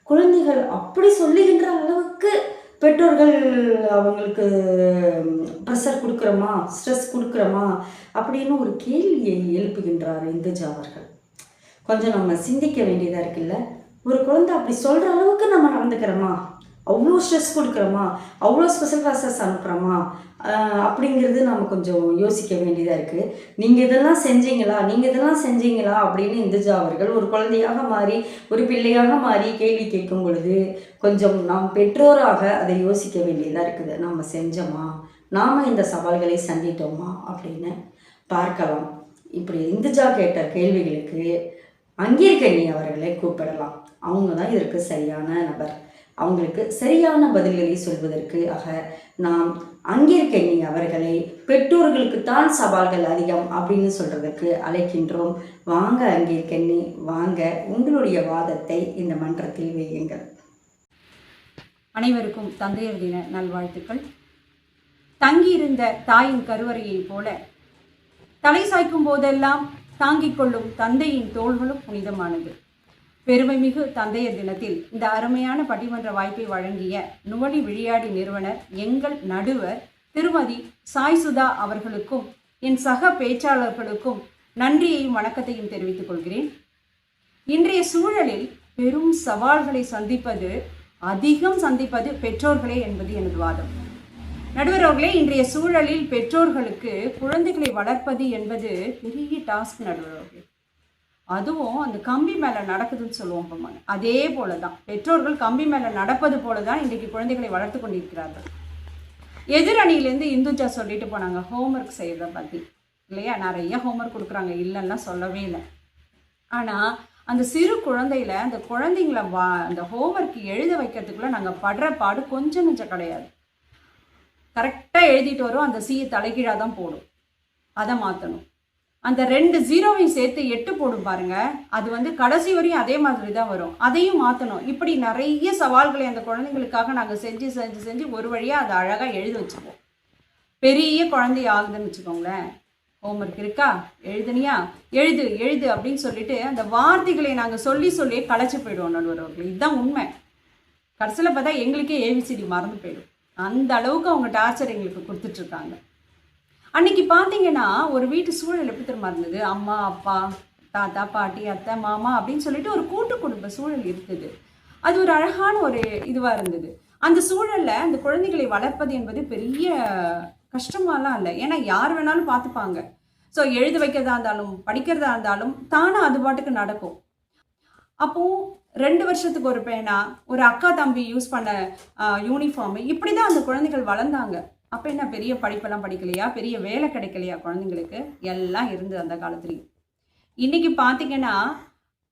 குழந்தைகள் அப்படி சொல்லுகின்ற அளவுக்கு பெற்றோர்கள் அவங்களுக்கு ப்ரெஷர் கொடுக்குறோமா, ஸ்ட்ரெஸ் கொடுக்குறோமா அப்படின்னு ஒரு கேள்வியை எழுப்புகின்றார் இந்துஜா அவர்கள். கொஞ்சம் நம்ம சிந்திக்க வேண்டியதாக இருக்குல்ல. ஒரு குழந்தை அப்படி சொல்கிற அளவுக்கு நம்ம நடந்துக்கிறோமா, அவ்வளோ ஸ்ட்ரெஸ் கொடுக்குறோமா, அவ்வளோ ஸ்பெஷல் கிளாஸஸ் அனுப்புகிறோமா அப்படிங்கிறது நம்ம கொஞ்சம் யோசிக்க வேண்டியதாக இருக்குது. நீங்கள் இதெல்லாம் செஞ்சீங்களா அப்படின்னு இந்துஜா அவர்கள் ஒரு குழந்தையாக மாறி ஒரு பிள்ளையாக மாறி கேள்வி கேட்கும் பொழுது கொஞ்சம் நாம் பெற்றோராக அதை யோசிக்க வேண்டியதாக இருக்குது. நாம் செஞ்சோமா, நாம் இந்த சவால்களை சந்தித்தோமா அப்படின்னு பார்க்கலாம். இப்படி இந்துஜா கேட்ட கேள்விகளுக்கு அங்கீர்கண்ணி அவர்களை கூப்பிடலாம். அவங்க தான் இதற்கு சரியான நபர். அவங்களுக்கு சரியான பதில்களை சொல்வதற்கு நாம் அங்கீர்கண்ணி அவர்களை பெற்றோர்களுக்குத்தான் சவால்கள் அதிகம் அப்படின்னு சொல்றதுக்கு அழைக்கின்றோம். வாங்க அங்கீர்கண்ணி, வாங்க உங்களுடைய வாதத்தை இந்த மன்றத்தில் வையுங்கள். அனைவருக்கும் தந்தையர் தின நல்வாழ்த்துக்கள். தங்கியிருந்த தாயின் கருவறையைப் போல தலை சாய்க்கும் போதெல்லாம் தாங்கிக் கொள்ளும் தந்தையின் தோள்களும் புனிதமானது. பெருமைமிகு தந்தையர் தினத்தில் இந்த அருமையான பட்டிமன்ற வாய்ப்பை வழங்கிய நுவலி விளையாடி நிறுவனர் எங்கள் நடுவர் திருமதி சாய் சுதா அவர்களுக்கும் என் சக பேச்சாளர்களுக்கும் நன்றியையும் வணக்கத்தையும் தெரிவித்துக் கொள்கிறேன். இன்றைய சூழலில் பெரும் சவால்களை அதிகம் சந்திப்பது பெற்றோர்களே என்பது எனது வாதம். நடுவர் அவர்களே, இன்றைய சூழலில் பெற்றோர்களுக்கு குழந்தைகளை வளர்ப்பது என்பது பெரிய டாஸ்க் நடுவர் அவர்களே. அதுவும் அந்த கம்பி மேலே நடக்குதுன்னு சொல்லுவோம் போமாங்க, அதே போல தான் பெற்றோர்கள் கம்பி மேலே நடப்பது போல தான் இன்றைக்கு குழந்தைகளை வளர்த்து கொண்டிருக்கிறார்கள். எதிரணியிலேருந்து இந்துஜா சொல்லிட்டு போனாங்க ஹோம்ஒர்க் செய்கிறத பற்றி இல்லையா. நிறைய ஹோம்ஒர்க் கொடுக்குறாங்க, இல்லைன்னா சொல்லவே இல்லை. ஆனால் அந்த சிறு குழந்தையில அந்த குழந்தைங்கள அந்த ஹோம்ஒர்க் எழுத வைக்கிறதுக்குள்ளே நாங்கள் படுற பாடு கொஞ்சம் நெஞ்சம் கிடையாது. கரெக்டாக எழுதிட்டு வரும், அந்த சீயை தலைகீழாக தான் போடும். அதை மாற்றணும். அந்த 2 0வையும் சேர்த்து 8 போடும் பாருங்க, அது கடைசி வரையும் அதே மாதிரி தான் வரும். அதையும் மாற்றணும். இப்படி நிறைய சவால்களை அந்த குழந்தைங்களுக்காக நாங்கள் செஞ்சு செஞ்சு செஞ்சு ஒரு வழியாக அதை அழகாக எழுத வச்சுப்போம். பெரிய குழந்தை ஆகுதுன்னு வச்சுக்கோங்களேன், ஹோம்ஒர்க் இருக்கா, எழுதுனியா, எழுது எழுது அப்படின்னு சொல்லிட்டு அந்த வார்த்தைகளை நாங்கள் சொல்லியே களைச்சி போயிடுவோம் நடுவர் அவர்கள். இதுதான் உண்மை. கடைசியில் பார்த்தா எங்களுக்கே ஏபிசிடி மறந்து போயிடும். அந்த அளவுக்கு அவங்க டார்ச்சர் எங்களுக்கு கொடுத்துட்ருக்காங்க. அன்னைக்கு பார்த்தீங்கன்னா ஒரு வீட்டு சூழல் எப்படி தெரியுமா இருந்தது, அம்மா அப்பா தாத்தா பாட்டி அத்தை மாமா அப்படின்னு சொல்லிட்டு ஒரு கூட்டு குடும்ப சூழல் இருக்குது. அது ஒரு அழகான ஒரு இதுவாக இருந்தது. அந்த சூழலில் அந்த குழந்தைகளை வளர்ப்பது என்பது பெரிய கஷ்டமாலாம் இல்லை. ஏன்னா யார் வேணாலும் பார்த்துப்பாங்க. ஸோ எழுத வைக்கிறதா இருந்தாலும் படிக்கிறதா இருந்தாலும் தானாக அது பாட்டுக்கு நடக்கும். அப்போது 2 வருஷத்துக்கு ஒரு பேனா, ஒரு அக்கா தம்பி யூஸ் பண்ண யூனிஃபார்மு, இப்படி தான் அந்த குழந்தைகள் வளர்ந்தாங்க. அப்போ என்ன பெரிய படிப்பெல்லாம் படிக்கலையா, பெரிய வேலை கிடைக்கலையா குழந்தைங்களுக்கு? எல்லாம் இருந்தது அந்த காலத்துலேயும். இன்றைக்கி பார்த்தீங்கன்னா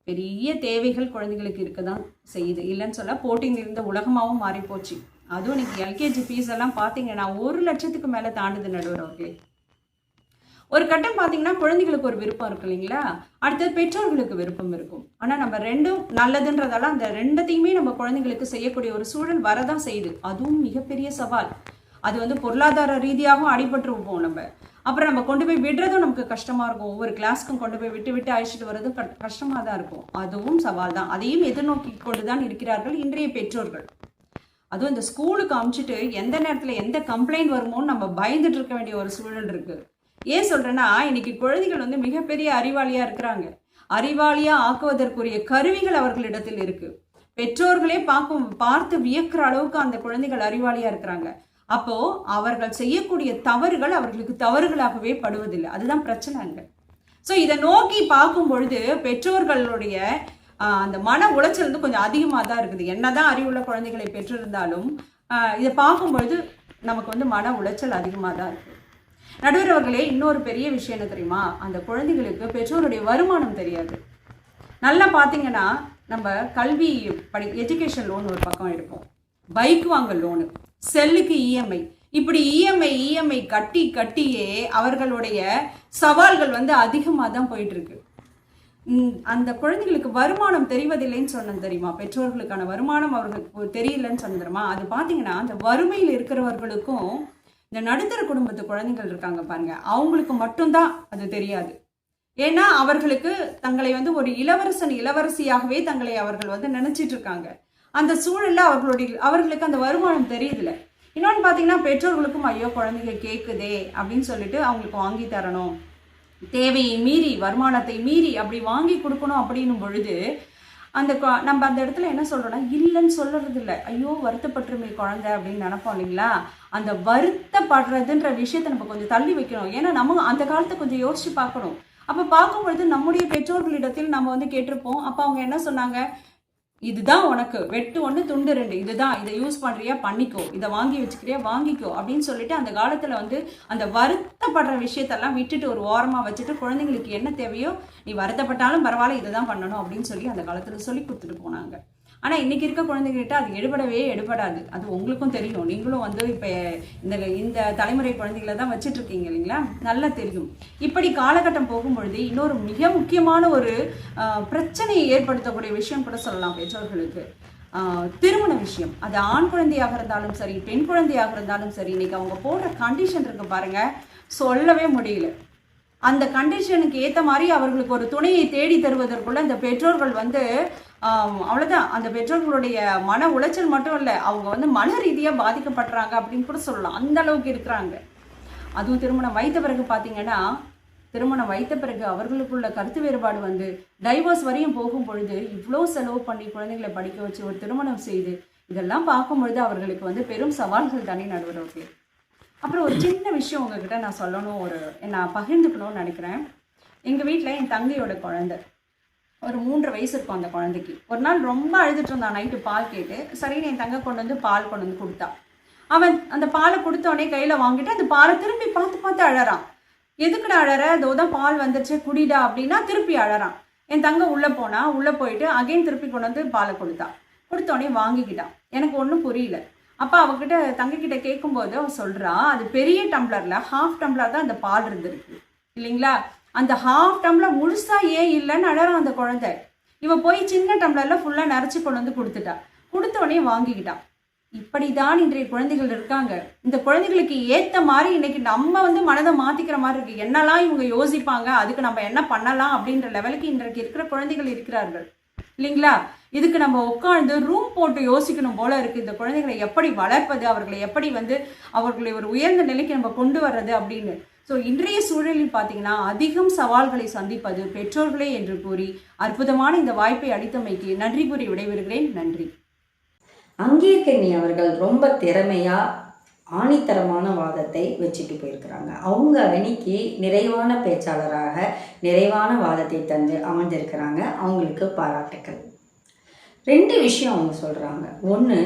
பெரிய தேவைகள் குழந்தைங்களுக்கு இருக்க தான் செய்யுது. இல்லைன்னு சொல்ல போட்டிங்க இருந்த உலகமாகவும் மாறிப்போச்சு. அதுவும் இன்றைக்கி எல்கேஜி ஃபீஸ் எல்லாம் பார்த்தீங்கன்னா 1 லட்சத்துக்கு மேலே தாண்டுது நடுவர் அவர்களே. ஒரு கட்டம் பார்த்தீங்கன்னா குழந்தைகளுக்கு ஒரு விருப்பம் இருக்கு இல்லைங்களா, அடுத்தது பெற்றோர்களுக்கு விருப்பம் இருக்கும். ஆனால் நம்ம ரெண்டும் நல்லதுன்றதால அந்த 2த்தையுமே நம்ம குழந்தைங்களுக்கு செய்யக்கூடிய ஒரு சூழல் வரதான் செய்யுது. அதுவும் மிகப்பெரிய சவால். அது பொருளாதார ரீதியாகவும் அடிபட்டுருப்போம் நம்ம. அப்புறம் நம்ம கொண்டு போய் விடுறதும் நமக்கு கஷ்டமாக இருக்கும். ஒவ்வொரு கிளாஸ்க்கும் கொண்டு போய் விட்டு அழைச்சிட்டு வர்றதும் கஷ்டமாக தான் இருக்கும். அதுவும் சவால் தான். அதையும் எதிர்நோக்கி கொண்டு தான் இருக்கிறார்கள் இன்றைய பெற்றோர்கள். அதுவும் இந்த ஸ்கூலுக்கு அனுப்பிச்சிட்டு எந்த நேரத்தில் எந்த கம்ப்ளைண்ட் வருமோன்னு நம்ம பயந்துட்டு இருக்க வேண்டிய ஒரு சூழல் இருக்குது. ஏன் சொல்கிறேன்னா, இன்னைக்கு குழந்தைகள் மிகப்பெரிய அறிவாளியாக இருக்கிறாங்க. அறிவாளியாக ஆக்குவதற்குரிய கருவிகள் அவர்களிடத்தில் இருக்குது. பெற்றோர்களே பார்த்து வியக்கிற அளவுக்கு அந்த குழந்தைகள் அறிவாளியாக இருக்கிறாங்க. அப்போ அவர்கள் செய்யக்கூடிய தவறுகள் அவர்களுக்கு தவறுகளாகவே படுவதில்லை. அதுதான் பிரச்சனைங்க. ஸோ இதை நோக்கி பார்க்கும் பொழுது பெற்றோர்களுடைய அந்த மன உளைச்சல் கொஞ்சம் அதிகமாக தான் இருக்குது. என்னதான் அறிவுள்ள குழந்தைகளை பெற்றிருந்தாலும் இதை பார்க்கும் பொழுது நமக்கு மன உளைச்சல் அதிகமாக தான் இருக்குது. நடுவர் அவர்களே, இன்னொரு பெரிய விஷயம் என்ன தெரியுமா, அந்த குழந்தைகளுக்கு பெற்றோருடைய வருமானம் தெரியாது. நல்லா பார்த்தீங்கன்னா நம்ம கல்வி எஜுகேஷன் லோன் ஒரு பக்கம் எடுப்போம், பைக் வாங்க லோனு, செல்லுக்கு இஎம்ஐ, இப்படி இஎம்ஐ கட்டியே அவர்களுடைய சவால்கள் அதிகமாக தான் போயிட்டு இருக்கு. அந்த குழந்தைகளுக்கு வருமானம் தெரிவதில்லைன்னு சொன்னது தெரியுமா, பெற்றோர்களுக்கான வருமானம் அவர்களுக்கு தெரியலன்னு சொன்னது தெரியுமா. அது பார்த்தீங்கன்னா அந்த வறுமையில் இருக்கிறவர்களுக்கும் இந்த நடுத்தர குடும்பத்து குழந்தைகள் இருக்காங்க பாருங்க, அவங்களுக்கு மட்டும்தான் அது தெரியாது. ஏன்னா அவர்களுக்கு தங்களை ஒரு இளவரசியாகவே தங்களை அவர்கள் நினைச்சிட்டு இருக்காங்க. அந்த சூழல்ல அவர்களுக்கு அந்த வருமானம் தெரியுதுல. இன்னொன்று பார்த்தீங்கன்னா பெற்றோர்களுக்கும் ஐயோ குழந்தைங்க கேட்குதே அப்படின்னு சொல்லிட்டு அவங்களுக்கு வாங்கி தரணும், தேவையை மீறி வருமானத்தை மீறி அப்படி வாங்கி கொடுக்கணும் அப்படின்னும் பொழுது நம்ம அந்த இடத்துல என்ன சொல்றோம்னா, இல்லைன்னு சொல்றது இல்லை, ஐயோ வருத்தப்பட்டுருமே குழந்தை அப்படின்னு நினைப்போம் இல்லைங்களா. அந்த வருத்தப்படுறதுன்ற விஷயத்த நம்ம கொஞ்சம் தள்ளி வைக்கணும். ஏன்னா நம்ம அந்த காலத்தை கொஞ்சம் யோசிச்சு பார்க்கணும். அப்போ பார்க்கும்பொழுது நம்முடைய பெற்றோர்களிடத்தில் நம்ம கேட்டிருப்போம். அப்போ அவங்க என்ன சொன்னாங்க, இதுதான் உனக்கு வெட்டு 1 துண்டு 2, இதுதான், இதை யூஸ் பண்ணுறியா பண்ணிக்கோ, இதை வாங்கி வச்சுக்கிறியா வாங்கிக்கோ அப்படின்னு சொல்லிட்டு அந்த காலத்தில் அந்த வருத்தப்படுற விஷயத்தெல்லாம் விட்டுட்டு ஒரு ஓரமாக வச்சுட்டு குழந்தைங்களுக்கு என்ன தேவையோ நீ வருத்தப்பட்டாலும் பரவாயில்ல இதை தான் பண்ணணும் அப்படின்னு சொல்லி அந்த காலத்தில் சொல்லி கொடுத்துட்டு போனாங்க. ஆனால் இன்றைக்கி இருக்க குழந்தைகிட்ட அது எடுபடாது. அது உங்களுக்கும் தெரியும். நீங்களும் இப்போ இந்த தலைமுறை குழந்தைகளை தான் வச்சுட்ருக்கீங்க இல்லைங்களா, நல்லா தெரியும். இப்படி காலகட்டம் போகும்பொழுது இன்னொரு மிக முக்கியமான ஒரு பிரச்சனையை ஏற்படுத்தக்கூடிய விஷயம் கூட சொல்லலாம் பெற்றோர்களுக்கு, திருமண விஷயம். அது ஆண் குழந்தையாக இருந்தாலும் சரி பெண் குழந்தையாக இருந்தாலும் சரி, இன்னைக்கு அவங்க போடுற கண்டிஷன் இருக்கு பாருங்க, சொல்லவே முடியல. அந்த கண்டிஷனுக்கு ஏற்ற மாதிரி அவர்களுக்கு ஒரு துணையை தேடி தருவதற்குள்ள இந்த பெற்றோர்கள் அவ்வளோதான். அந்த பெற்றோர்களுடைய மன உளைச்சல் மட்டும் இல்லை, அவங்க மன ரீதியாக பாதிக்கப்படுறாங்க அப்படின்னு கூட சொல்லலாம். அந்த அளவுக்கு இருக்கிறாங்க. அதுவும் திருமணம் வைத்த பிறகு பார்த்தீங்கன்னா திருமணம் வைத்த பிறகு அவர்களுக்குள்ள கருத்து வேறுபாடு வந்து டைவர்ஸ் வரையும் போகும் பொழுது இவ்வளோ செலவு பண்ணி குழந்தைகளை படிக்க வச்சு ஒரு திருமணம் செய்து இதெல்லாம் பார்க்கும் பொழுது அவர்களுக்கு வந்து பெரும் சவால்கள் தானே நடுவர் அவர்களே. அப்புறம் ஒரு சின்ன விஷயம் உங்ககிட்ட நான் சொல்லணும், நான் பகிர்ந்துக்கணும்னு நினைக்கிறேன். எங்கள் வீட்டில் என் தங்கையோட குழந்தை ஒரு 3 வயசு இருக்கும். அந்த குழந்தைக்கு ஒரு நாள் ரொம்ப அழுதுட்டு இருந்தான். நைட்டு பால் கேட்டு சரின்னு என் தங்கை கொண்டு வந்து பால் கொண்டு வந்து கொடுத்தா. அவன் அந்த பாலை கொடுத்தோடனே கையில் வாங்கிட்டு அந்த பாலை திரும்பி பார்த்து பார்த்து அழறான். எதுக்குடா அழற, இதோ தான் பால் வந்துருச்சு குடிடா அப்படின்னா திருப்பி அழறான். என் தங்கை உள்ளே போனா, உள்ளே போயிட்டு அகைன் திருப்பி கொண்டு வந்து பாலை கொடுத்தோடனே வாங்கிக்கிட்டான். எனக்கு ஒன்றும் புரியல. அப்போ அவகிட்ட தங்கைக்கிட்ட கேட்கும்போது அவன் சொல்கிறா, அது பெரிய டம்ளரில் ஹாஃப் டம்ளர் தான் அந்த பால் இருந்திருக்கு இல்லைங்களா, அந்த ஹாஃப் டம்ளர் முழுசா ஏன் இல்லைன்னு அழறான் அந்த குழந்தை. இவன் போய் சின்ன டம்ளரில் ஃபுல்லாக நிறச்சி கொண்டு வந்து கொடுத்தோடனே வாங்கிக்கிட்டான். இப்படிதான் இன்றைய குழந்தைகள் இருக்காங்க. இந்த குழந்தைகளுக்கு ஏற்ற மாதிரி இன்னைக்கு நம்ம வந்து மனதை மாற்றிக்கிற மாதிரி இருக்கு. என்னெல்லாம் இவங்க யோசிப்பாங்க, அதுக்கு நம்ம என்ன பண்ணலாம் அப்படின்ற லெவலுக்கு இன்றைக்கு இருக்கிற குழந்தைகள் இருக்கிறார்கள் இல்லைங்களா. இதுக்கு நம்ம உட்காந்து ரூம் போட்டு யோசிக்கணும் போல இருக்கு. இந்த குழந்தைகளை எப்படி வளர்ப்பது, அவர்களை எப்படி வந்து அவர்களை ஒரு உயர்ந்த நிலைக்கு நம்ம கொண்டு வர்றது அப்படின்னு. ஸோ இன்றைய சூழலில் பார்த்தீங்கன்னா அதிகம் சவால்களை சந்திப்பது பெற்றோர்களே என்று கூறி அற்புதமான இந்த வாய்ப்பை அளித்தமைக்கு நன்றி கூறி விடைபெறுகிறேன். நன்றி. அங்கீர்கண்ணி அவர்கள் ரொம்ப திறமையா ஆணித்தரமான வாதத்தை வச்சுட்டு போயிருக்கிறாங்க. அவங்க அணிக்கு நிறைவான பேச்சாளராக நிறைவான வாதத்தை தந்து அமர்ந்திருக்கிறாங்க. அவங்களுக்கு பாராட்டுக்கள். 2 விஷயம் அவங்க சொல்கிறாங்க. ஒன்று,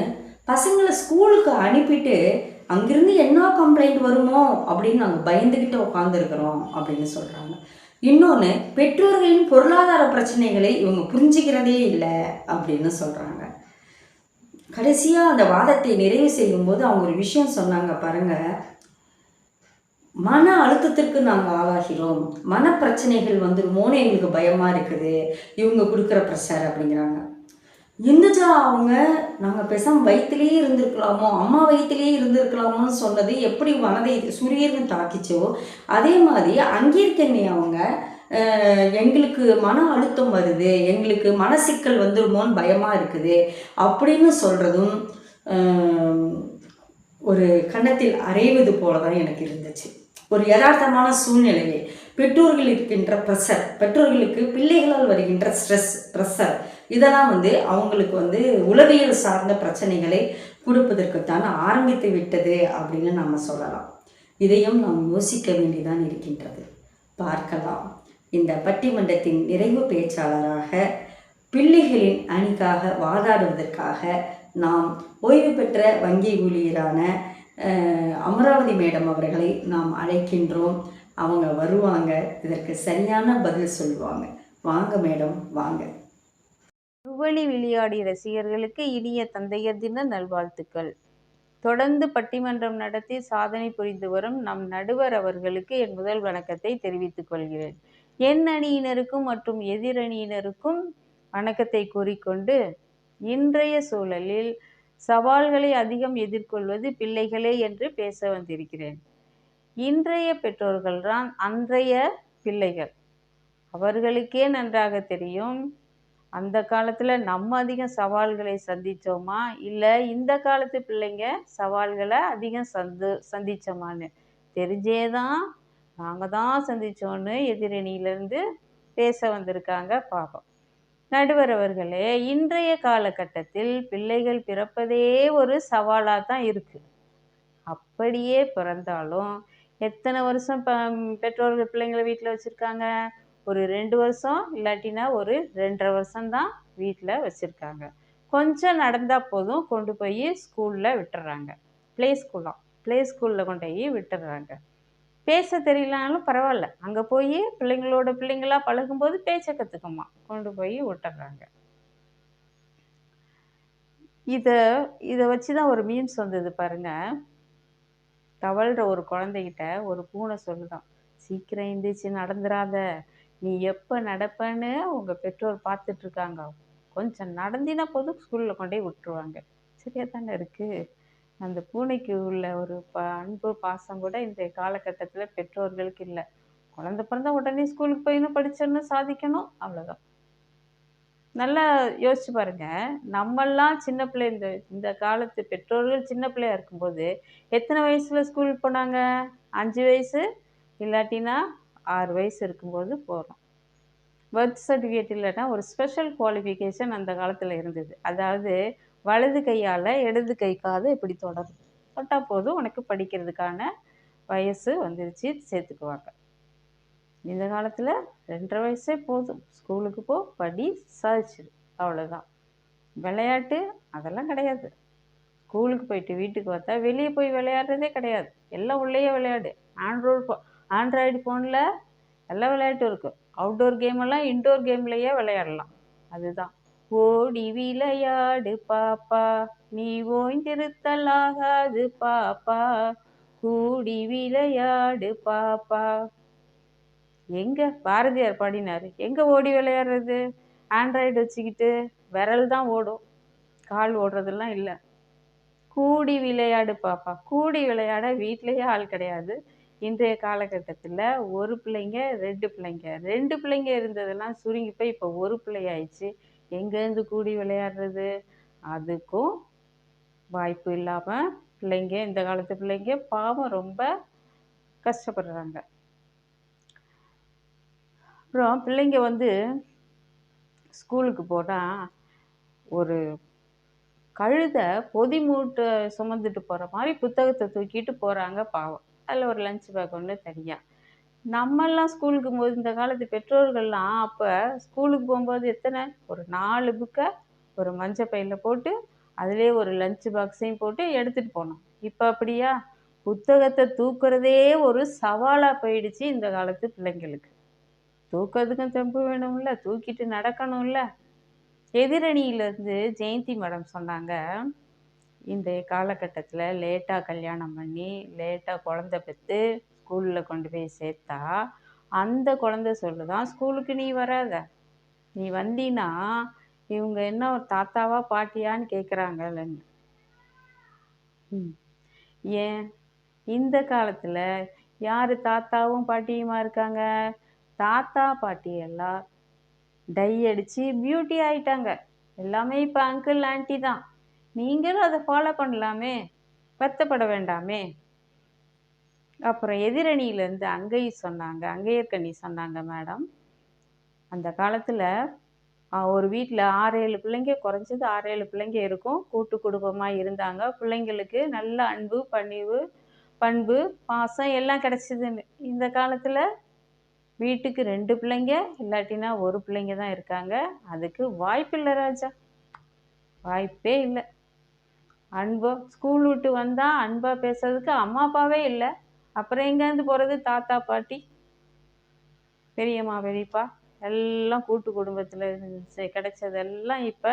பசங்களை ஸ்கூலுக்கு அனுப்பிட்டு அங்கிருந்து என்ன கம்ப்ளைண்ட் வருமோ அப்படின்னு நாங்கள் பயந்துக்கிட்டு உட்காந்துருக்குறோம் அப்படின்னு சொல்கிறாங்க. இன்னொன்று, பெற்றோர்களின் பொருளாதார பிரச்சனைகளை இவங்க புரிஞ்சுக்கிறதே இல்லை அப்படின்னு சொல்கிறாங்க. கடைசியாக அந்த வாதத்தை நிறைவு செய்யும்போது அவங்க ஒரு விஷயம் சொன்னாங்க பாருங்கள், மன அழுத்தத்திற்கு நாங்கள் ஆளாகிறோம், மனப்பிரச்சனைகள் வந்துடுமோன்னு எங்களுக்கு பயமாக இருக்குது இவங்க கொடுக்குற ப்ரெஷர் அப்படிங்கிறாங்க. இந்துஜா அவங்க நாங்கள் பேசாமல் வயிற்றுலேயே இருந்திருக்கலாமோ, அம்மா வயிற்றுலேயே இருந்திருக்கலாமோன்னு சொன்னது எப்படி மனதை சுரியர்னு தாக்கிச்சோ, அதே மாதிரி அங்கீர்கண்ணி அவங்க எங்களுக்கு மன அழுத்தம் வருது, எங்களுக்கு மனசிக்கல் வந்துடுமோன்னு பயமாக இருக்குது அப்படின்னு சொல்கிறதும் ஒரு கன்னத்தில் அரைவது போல தான் எனக்கு இருந்துச்சு. ஒரு யதார்த்தமான சூழ்நிலையே பெற்றோர்கள் இருக்கின்ற ப்ரெஷர், பெற்றோர்களுக்கு பிள்ளைகளால் வருகின்ற ப்ரெஷர் இதெல்லாம் வந்து அவங்களுக்கு வந்து உளவியல் சார்ந்த பிரச்சனைகளை கொடுப்பதற்குத்தான் ஆரம்பித்து விட்டது அப்படின்னு நம்ம சொல்லலாம். இதையும் நாம் யோசிக்க வேண்டியதான் இருக்கின்றது. பார்க்கலாம். இந்த பட்டிமன்றத்தின் நிறைவு பேச்சாளராக பிள்ளைகளின் அணிக்காக வாதாடுவதற்காக நாம் ஓய்வு பெற்ற வங்கி ஊழியரான அமராவதி மேடம் அவர்களை நாம் அழைக்கின்றோம். அவங்க வருவாங்க, இதற்கு சரியான பதில் சொல்லுவாங்க. வாங்க மேடம், வாங்க. நுவலி விளையாடி ரசிகர்களுக்கு இனிய தந்தையர் தின நல்வாழ்த்துக்கள். தொடர்ந்து பட்டிமன்றம் நடத்தி சாதனை புரிந்து வரும் நம் நடுவர் அவர்களுக்கு என் முதல் வணக்கத்தை தெரிவித்துக் கொள்கிறேன். என் அணியினருக்கும் மற்றும் எதிரணியினருக்கும் வணக்கத்தை கூறிக்கொண்டு, இன்றைய சூழலில் சவால்களை அதிகம் எதிர்கொள்வது பிள்ளைகளே என்று பேச வந்திருக்கிறேன். இன்றைய பெற்றோர்கள் தான் அன்றைய பிள்ளைகள். அவர்களுக்கே நன்றாக தெரியும் அந்த காலத்தில் நம்ம அதிகம் சவால்களை சந்தித்தோமா, இல்லை இந்த காலத்து பிள்ளைங்க சவால்களை அதிகம் சந்தித்தோமான்னு தெரிஞ்சே தான் நாங்கள் தான் சந்தித்தோன்னு எதிரணியிலேருந்து பேச வந்திருக்காங்க. பாவம் நடுவர் அவர்களே, இன்றைய காலகட்டத்தில் பிள்ளைகள் பிறப்பதே ஒரு சவாலாக தான் இருக்குது. அப்படியே பிறந்தாலும் எத்தனை வருஷம் பெற்றோர்கள் பிள்ளைங்களை வீட்டில் வச்சுருக்காங்க? ஒரு 2 வருஷம், இல்லாட்டினா ஒரு 2.5 வருஷம்தான் வீட்டில் வச்சுருக்காங்க. கொஞ்சம் நடந்தால் போதும், கொண்டு போய் ஸ்கூலில் விட்டுறாங்க. ப்ளே ஸ்கூலில் கொண்டு போய் விட்டுறாங்க. பேச தெரியலனாலும் பரவாயில்ல, அங்கே போய் பிள்ளைங்களாக பழகும்போது பேச்ச கற்றுக்குமா கொண்டு போய் விட்டுறாங்க. இதை வச்சு தான் ஒரு மீம்ஸ் வந்தது பாருங்க. தவழ்கிற ஒரு குழந்தைகிட்ட ஒரு பூனை சொல்லுதான், சீக்கிரம் எந்திரிச்சு நடந்துடாத, நீ எப்போ நடப்பன்னு உங்கள் பெற்றோர் பார்த்துட்ருக்காங்க, கொஞ்சம் நடந்தினா போதும் ஸ்கூலில் கொண்டே விட்டுருவாங்க. சரியாக தானே இருக்குது. அந்த பூனைக்கு உள்ள ஒரு அன்பு பாசம் கூட இன்றைய காலகட்டத்தில் பெற்றோர்களுக்கு இல்லை. குழந்தை பிறந்தா உடனே ஸ்கூலுக்கு போயிடணும், படிச்சிடணும், சாதிக்கணும், அவ்வளோதான். நல்லா யோசிச்சு பாருங்க. நம்மெல்லாம் சின்ன பிள்ளை, இந்த காலத்து பெற்றோர்கள் சின்ன பிள்ளையா இருக்கும்போது எத்தனை வயசுல ஸ்கூல் போனாங்க? 5 வயசு, இல்லாட்டினா 6 வயசு இருக்கும்போது போகிறோம். பர்த் சர்டிஃபிகேட் இல்லைன்னா ஒரு ஸ்பெஷல் குவாலிஃபிகேஷன் அந்த காலத்தில் இருந்தது. அதாவது வலது கையால் இடது கை காதை இப்படி தொடரும், தொட்டால் போதும் உனக்கு படிக்கிறதுக்கான வயசு வந்துருச்சு, சேர்த்துக்குவாங்க. இந்த காலத்தில் 2.5 வயசே போதும், ஸ்கூலுக்கு போ, படி, சாதிச்சிடு, அவ்வளோதான். விளையாட்டு அதெல்லாம் கிடையாது. ஸ்கூலுக்கு போயிட்டு வீட்டுக்கு வந்தா வெளியே போய் விளையாடுறதே கிடையாது, எல்லாம் உள்ளேயே விளையாடு. ஆண்ட்ராய்டு ஃபோனில் எல்லா விளையாட்டும் இருக்குது. அவுட்டோர் கேமெல்லாம் இன்டோர் கேம்லேயே விளையாடலாம். அதுதான் ஓடி விளையாடு பாப்பா, நீ ஓய்ந்திருத்தலாகாது பாப்பா, கூடி விளையாடு பாப்பா. எங்கே பாரதியார் பாடினார், எங்கே ஓடி விளையாடுறது? ஆண்ட்ராய்டு வச்சுக்கிட்டு விரல் தான் ஓடும், கால் ஓடுறதெல்லாம் இல்லை. கூடி விளையாடு பாப்பா. கூடி விளையாட வீட்டிலேயே ஆள் கிடையாது. இன்றைய காலகட்டத்தில் ஒரு பிள்ளைங்க 2 பிள்ளைங்க, 2 பிள்ளைங்க இருந்ததெல்லாம் சுருங்கி போய் இப்போ ஒரு பிள்ளை ஆயிடுச்சு. எங்கேருந்து கூடி விளையாடுறது? அதுக்கும் வாய்ப்பு இல்லாமல் பிள்ளைங்க, இந்த காலத்து பிள்ளைங்க பாவம் ரொம்ப கஷ்டப்படுறாங்க. அப்புறம் பிள்ளைங்க வந்து ஸ்கூலுக்கு போனால் ஒரு கழுதை பொதி மூட்டை சுமந்துட்டு போகிற மாதிரி புத்தகத்தை தூக்கிட்டு போகிறாங்க பாவம். அதில் ஒரு லஞ்ச் பேக் ஒன்று தனியாக. நம்மெல்லாம் ஸ்கூலுக்கு போது, இந்த காலத்து பெற்றோர்கள்லாம் அப்போ ஸ்கூலுக்கு போகும்போது எத்தனை, ஒரு 4 புக்கை ஒரு மஞ்சள் பையில் போட்டு அதிலே ஒரு லஞ்ச் பாக்ஸையும் போட்டு எடுத்துகிட்டு போனோம். இப்போ அப்படியா? புத்தகத்தை தூக்குறதே ஒரு சவாலாக போயிடுச்சு இந்த காலத்து பிள்ளைங்களுக்கு. தூக்கிறதுக்கும் தெம்பு வேணும்ல, தூக்கிட்டு நடக்கணும்ல. எதிரணியிலேருந்து ஜெயந்தி மேடம் சொன்னாங்க, இன்றைய காலகட்டத்தில் லேட்டாக கல்யாணம் பண்ணி லேட்டாக குழந்த பெற்று ஸ்கூலில் கொண்டு போய் சேர்த்தா அந்த குழந்தை சொல்லுதான், ஸ்கூலுக்கு நீ வராத, நீ வந்தீன்னா இவங்க என்ன ஒரு தாத்தாவா பாட்டியான்னு கேட்குறாங்கன்னு. ஏன் இந்த காலத்தில் யார் தாத்தாவும் பாட்டியுமா இருக்காங்க? தாத்தா பாட்டி எல்லாம் டை அடித்து பியூட்டி ஆகிட்டாங்க. எல்லாமே இப்போ அங்கிள் ஆண்டி தான். நீங்களும் அதை ஃபாலோ பண்ணலாமே, வருத்தப்பட வேண்டாமே. அப்புறம் எதிரணியிலேருந்து அங்கையர்கண்ணி சொன்னாங்க மேடம், அந்த காலத்தில் ஒரு வீட்டில் 6-7 பிள்ளைங்க, குறைஞ்சது 6-7 பிள்ளைங்க இருக்கும், கூட்டு குடும்பமாக இருந்தாங்க. பிள்ளைங்களுக்கு நல்ல அன்பு, பண்பு, பாசம் எல்லாம் கிடச்சிதுன்னு. இந்த காலத்தில் வீட்டுக்கு 2 பிள்ளைங்க, இல்லாட்டினா ஒரு பிள்ளைங்க தான் இருக்காங்க. அதுக்கு வாய்ப்பில்லை ராஜா, வாய்ப்பே இல்லை. அன்போ, ஸ்கூல் விட்டு வந்தால் அன்பாக பேசுறதுக்கு அம்மா அப்பாவே இல்லை, அப்புறம் எங்கேருந்து போகிறது? தாத்தா பாட்டி, பெரியம்மா பெரியப்பா எல்லாம் கூட்டு குடும்பத்தில் கிடைச்சதெல்லாம் இப்போ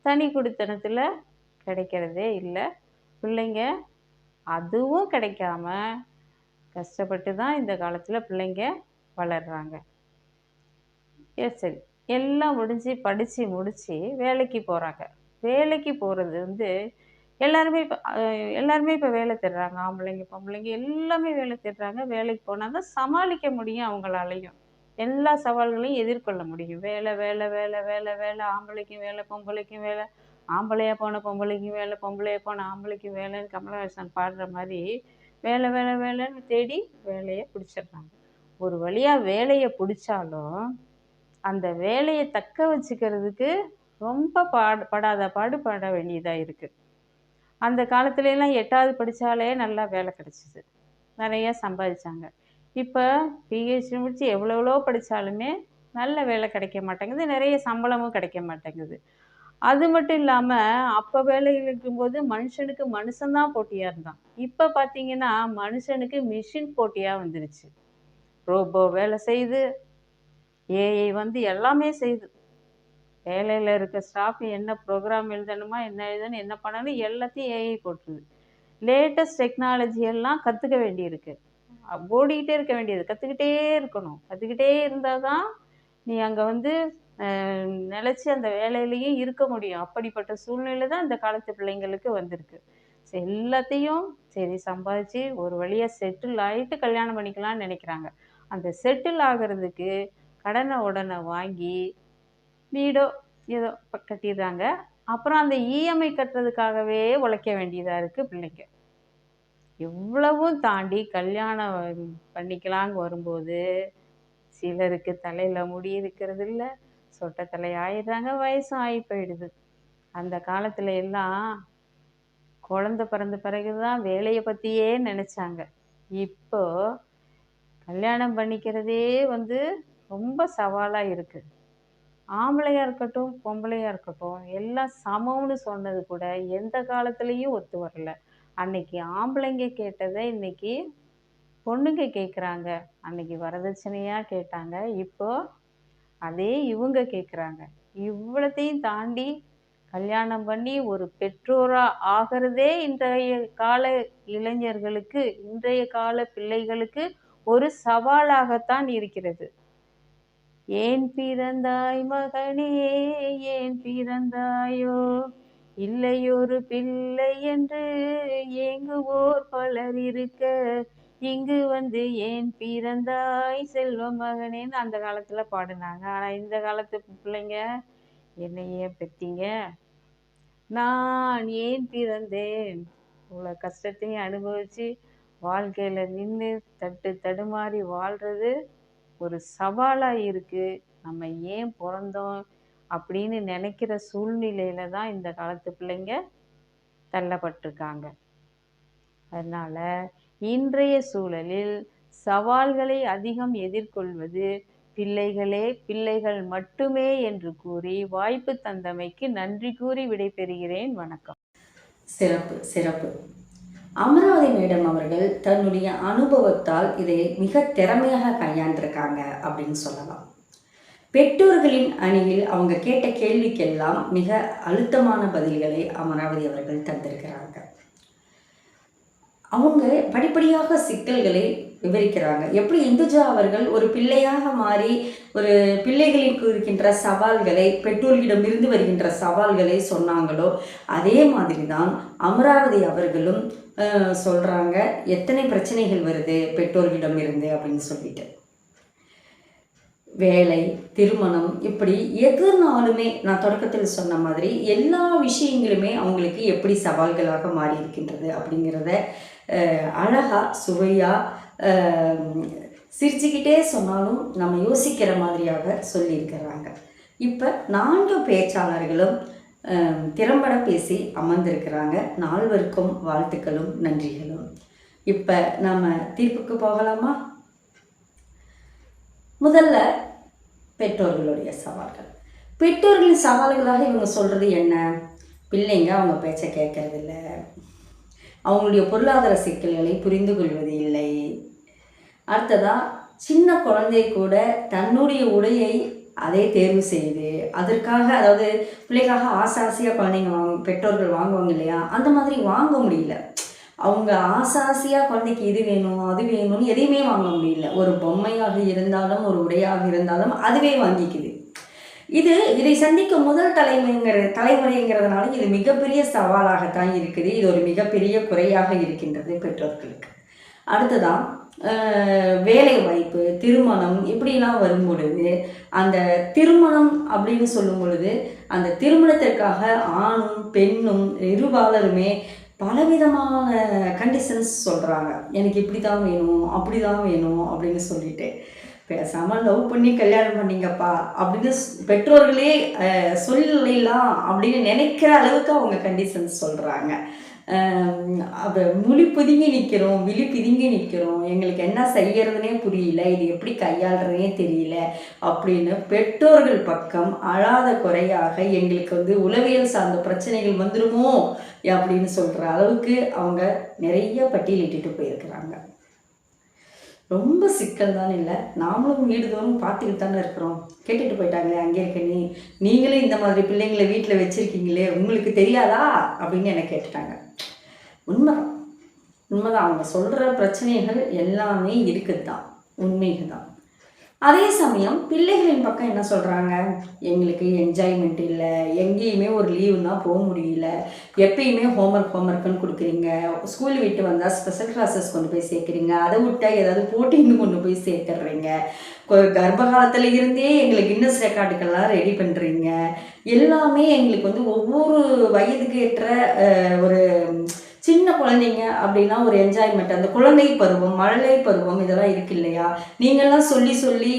தனி குடித்தனத்தில் கிடைக்கிறதே இல்லை. பிள்ளைங்க அதுவும் கிடைக்காம கஷ்டப்பட்டு தான் இந்த காலத்தில் பிள்ளைங்க வளர்கிறாங்க. சரி, எல்லாம் முடிஞ்சு படித்து முடித்து வேலைக்கு போகிறாங்க. வேலைக்கு போகிறது வந்து எல்லாருமே இப்போ வேலை தேடுறாங்க. ஆம்பளைங்க பொம்பளைங்க எல்லாமே வேலை தேடுறாங்க. வேலைக்கு போனால் தான் சமாளிக்க முடியும், அவங்களாலையும் எல்லா சவால்களையும் எதிர்கொள்ள முடியும். வேலை வேலை வேலை வேலை வேலை, ஆம்பளைக்கும் வேலை பொம்பளைக்கும் வேலை, ஆம்பளையா போன பொம்பளைக்கும் வேலை, பொம்பளையா போன ஆம்பளைக்கும் வேலைன்னு கமலஹாசன் பாடுற மாதிரி வேலை வேலை வேலைன்னு தேடி வேலையை பிடிச்சிடுறாங்க. ஒரு வழியாக வேலையை பிடிச்சாலும் அந்த வேலையை தக்க வச்சுக்கிறதுக்கு ரொம்ப படாத பாட வேண்டியதாக இருக்குது. அந்த காலத்துலலாம் 8வது படித்தாலே நல்லா வேலை கிடச்சிது, நிறையா சம்பாதிச்சாங்க. இப்போ பிஹெச்டி முடித்து எவ்வளோ படித்தாலுமே நல்ல வேலை கிடைக்க மாட்டேங்குது, நிறைய சம்பளமும் கிடைக்க மாட்டேங்குது. அது மட்டும் இல்லாமல் அப்போ வேலையில் இருக்கும்போது மனுஷனுக்கு மனுஷன்தான் போட்டியாக இருந்தான். இப்போ பார்த்தீங்கன்னா மனுஷனுக்கு மிஷின் போட்டியாக வந்துருச்சு. ரோபோ வேலை செய்யுது, ஏஐ வந்து எல்லாமே செய்யுது. வேலையில் இருக்க ஸ்டாஃப் என்ன ப்ரோக்ராம் எழுதணுமா, என்ன எழுதணும், என்ன பண்ணணும், எல்லாத்தையும் ஏஐ போட்டுருது. லேட்டஸ்ட் டெக்னாலஜி எல்லாம் கற்றுக்க வேண்டியிருக்கு, ஓடிக்கிட்டே இருக்க வேண்டியது, கற்றுக்கிட்டே இருக்கணும். கற்றுக்கிட்டே இருந்தால் தான் நீ அங்கே வந்து நிலச்சி அந்த வேலையிலையும் இருக்க முடியும். அப்படிப்பட்ட சூழ்நிலை தான் இந்த காலத்து பிள்ளைங்களுக்கு வந்திருக்கு. எல்லாத்தையும் சரி சம்பாதிச்சு ஒரு வழியாக செட்டில் ஆகிட்டு கல்யாணம் பண்ணிக்கலாம்னு நினைக்கிறாங்க. அந்த செட்டில் ஆகிறதுக்கு கடனை உடனே வாங்கி வீடோ ஏதோ கட்டிடுறாங்க. அப்புறம் அந்த இஎம்ஐ கட்டுறதுக்காகவே உழைக்க வேண்டியதாக இருக்குது பிள்ளைங்க. இவ்வளவும் தாண்டி கல்யாணம் பண்ணிக்கலான்னு வரும்போது சிலருக்கு தலையில் முடி இருக்கிறது இல்லை, சொட்டை தலை ஆயிடுறாங்க, வயசும் ஆகி போயிடுது. அந்த காலத்துல எல்லாம் குழந்தை பிறந்த பிறகு தான் வேலையை பற்றியே நினச்சாங்க. இப்போ கல்யாணம் பண்ணிக்கிறதே ரொம்ப சவாலாக இருக்குது. ஆம்பளையாக இருக்கட்டும் பொம்பளையாக இருக்கட்டும் எல்லாம் சமம்னு சொன்னது கூட எந்த காலத்துலேயும் ஒத்து வரல. அன்னைக்கு ஆம்பளைங்க கேட்டதை இன்னைக்கு பொண்ணுங்க கேட்குறாங்க. அன்னைக்கு வரதட்சணையாக கேட்டாங்க, இப்போ அதே இவங்க கேட்குறாங்க. இவ்வளத்தையும் தாண்டி கல்யாணம் பண்ணி ஒரு பெற்றோராக ஆகிறதே இன்றைய கால இளைஞர்களுக்கு, இன்றைய கால பிள்ளைகளுக்கு ஒரு சவாலாகத்தான் இருக்கிறது. ஏன் பிறந்தாய் மகனே, ஏன் பிறந்தாயோ, இல்லையொரு பிள்ளை என்று ஏங்குவோர் பலர் இருக்க, இங்கு ஏன் பிறந்தாய் செல்வ மகனேன்னு அந்த காலத்துல பாடினாங்க. ஆனா இந்த காலத்து பிள்ளைங்க, என்னை ஏன் பெத்தீங்க, நான் ஏன் பிறந்தேன், இவ்வளோ கஷ்டத்தையும் அனுபவிச்சு வாழ்க்கையில நின்று தடுமாறி வாழ்றது ஒரு சவாலாக இருக்குது. நம்ம ஏன் பிறந்தோம் அப்படின்னு நினைக்கிற சூழ்நிலையில தான் இந்த காலத்து பிள்ளைங்க தள்ளப்பட்டிருக்காங்க. அதனால் இன்றைய சூழலில் சவால்களை அதிகம் எதிர்கொள்வது பிள்ளைகள் மட்டுமே என்று கூறி வாய்ப்பு தந்தமைக்கு நன்றி கூறி விடைபெறுகிறேன். வணக்கம். சிறப்பு சிறப்பு. அமராவதி மேடம் அவர்கள் தன்னுடைய அனுபவத்தால் இதை மிக திறமையாக கையாண்டிருக்காங்க அப்படின்னு சொல்லலாம். பெற்றோர்களின் அணியில் அவங்க கேட்ட கேள்விக்கெல்லாம் மிக அழுத்தமான பதில்களை அமராவதி அவர்கள் தந்திருக்கிறாங்க. அவங்க படிப்படியாக சிக்கல்களை விவரிக்கிறாங்க. எப்படி இந்துஜா அவர்கள் ஒரு பிள்ளையாக மாறி ஒரு பிள்ளைகளுக்கு இருக்கின்ற சவால்களை, பெற்றோர்களிடமிருந்து வருகின்ற சவால்களை சொன்னாங்களோ அதே மாதிரி தான் அமராவதி அவர்களும் சொல்கிறாங்க எத்தனை பிரச்சனைகள் வருது பெற்றோர்களிடம் இருந்து அப்படின்னு சொல்லிட்டு. வேலை, திருமணம், இப்படி எதுனாலுமே நான் தொடக்கத்தில் சொன்ன மாதிரி எல்லா விஷயங்களுமே அவங்களுக்கு எப்படி சவால்களாக மாறி இருக்கின்றது அப்படிங்கிறத அழகாக சுவையாக சிரிச்சுக்கிட்டே சொன்னாலும் நம்ம யோசிக்கிற மாதிரியாக சொல்லியிருக்கிறாங்க. இப்போ 4 பேச்சாளர்களும் திறம்பட பேசி அமர்ந்திருக்கிறாங்க. 4வருக்கும் வாழ்த்துக்களும் நன்றிகளும். இப்போ நாம் தீர்ப்புக்கு போகலாமா? முதல்ல பெற்றோர்களுடைய சவால்கள். பெற்றோர்களின் சவால்களாக இவங்க சொல்கிறது என்ன? பிள்ளைங்க அவங்க பேச்சை கேட்கறதில்ல, அவங்களுடைய பொருளாதார சிக்கல்களை புரிந்து கொள்வது இல்லை. அடுத்ததாக சின்ன குழந்தை கூட தன்னுடைய உடையை அதே தேர்வு செய்து அதற்காக, அதாவது பிள்ளைக்காக ஆசாசியாக குழந்தைங்க பெற்றோர்கள் வாங்குவாங்க இல்லையா, அந்த மாதிரி வாங்க முடியல. அவங்க ஆசாசியாக குழந்தைக்கு இது வேணும் அது வேணும்னு எதையுமே வாங்க முடியல. ஒரு பொம்மையாக இருந்தாலும் ஒரு உடையாக இருந்தாலும் அதுவே வாங்கிக்குது. இதை சந்திக்கும் முதல் தலைமுறைங்கிறதுனால இது மிகப்பெரிய சவாலாகத்தான் இருக்குது. இது ஒரு மிகப்பெரிய குறையாக இருக்கின்றது பெற்றோர்களுக்கு. அடுத்ததான் வேலை வாய்ப்பு, திருமணம் இப்படிலாம் வரும் பொழுது, அந்த திருமணம் அப்படின்னு சொல்லும் பொழுது அந்த திருமணத்திற்காக ஆணும் பெண்ணும் இருபாலருமே பலவிதமான கண்டிஷன்ஸ் சொல்கிறாங்க. எனக்கு இப்படி தான் வேணும் அப்படி தான் வேணும் அப்படின்னு சொல்லிட்டு, பேசாமல் லவ் பண்ணி கல்யாணம் பண்ணிங்கப்பா அப்படின்னு பெற்றோர்களே சொல்லலாம் அப்படின்னு நினைக்கிற அளவுக்கு அவங்க கண்டிஷன்ஸ் சொல்கிறாங்க. அதை விழி பிதுங்கி நிற்கிறோம், எங்களுக்கு என்ன செய்யறதுனே புரியல, இது எப்படி கையாளுறதுனே தெரியல அப்படின்னு பெற்றோர்கள் பக்கம் அழாத குறையாக எங்களுக்கு உளவியல் சார்ந்த பிரச்சனைகள் வந்துடுமோ அப்படின்னு சொல்கிற அளவுக்கு அவங்க நிறைய பட்டியலிட்டு போயிருக்கிறாங்க. ரொம்ப சிக்கல் தான் இல்லை, நாமளும் வீடுதோறும் பார்த்துக்கிட்டு தானே இருக்கிறோம். கேட்டுட்டு போயிட்டாங்களே அங்கே இருக்க நீங்களே இந்த மாதிரி பிள்ளைங்களை வீட்டில் வச்சுருக்கீங்களே, உங்களுக்கு தெரியாதா அப்படின்னு என்னை கேட்டுட்டாங்க. உண்மைதான் அவங்க சொல்கிற பிரச்சனைகள் எல்லாமே இருக்குது தான், உண்மைகள் தான். அதே சமயம் பிள்ளைகளின் பக்கம் என்ன சொல்கிறாங்க? எங்களுக்கு என்ஜாய்மெண்ட் இல்லை, எங்கேயுமே ஒரு லீவுன்னா போக முடியல, எப்பயுமே ஹோம்ஒர்க்குன்னு கொடுக்குறீங்க, ஸ்கூல் விட்டு வந்தால் ஸ்பெஷல் கிளாஸஸ் கொண்டு போய் சேர்க்குறீங்க, அதை விட்டால் ஏதாவது போட்டின்னு கொண்டு போய் சேர்த்துடுறீங்க, கர்ப்ப காலத்தில் இருந்தே எங்களுக்கு கின்னஸ் ரெக்கார்டுக்கெல்லாம் ரெடி பண்ணுறீங்க, எல்லாமே எங்களுக்கு ஒவ்வொரு வயதுக்கு ஏற்ற ஒரு சின்ன குழந்தைங்க அப்படின்னா ஒரு என்ஜாய்மெண்ட், அந்த குழந்தை பருவம், மழலை பருவம் இதெல்லாம் இருக்கு இல்லையா? நீங்கள்லாம் சொல்லி சொல்லி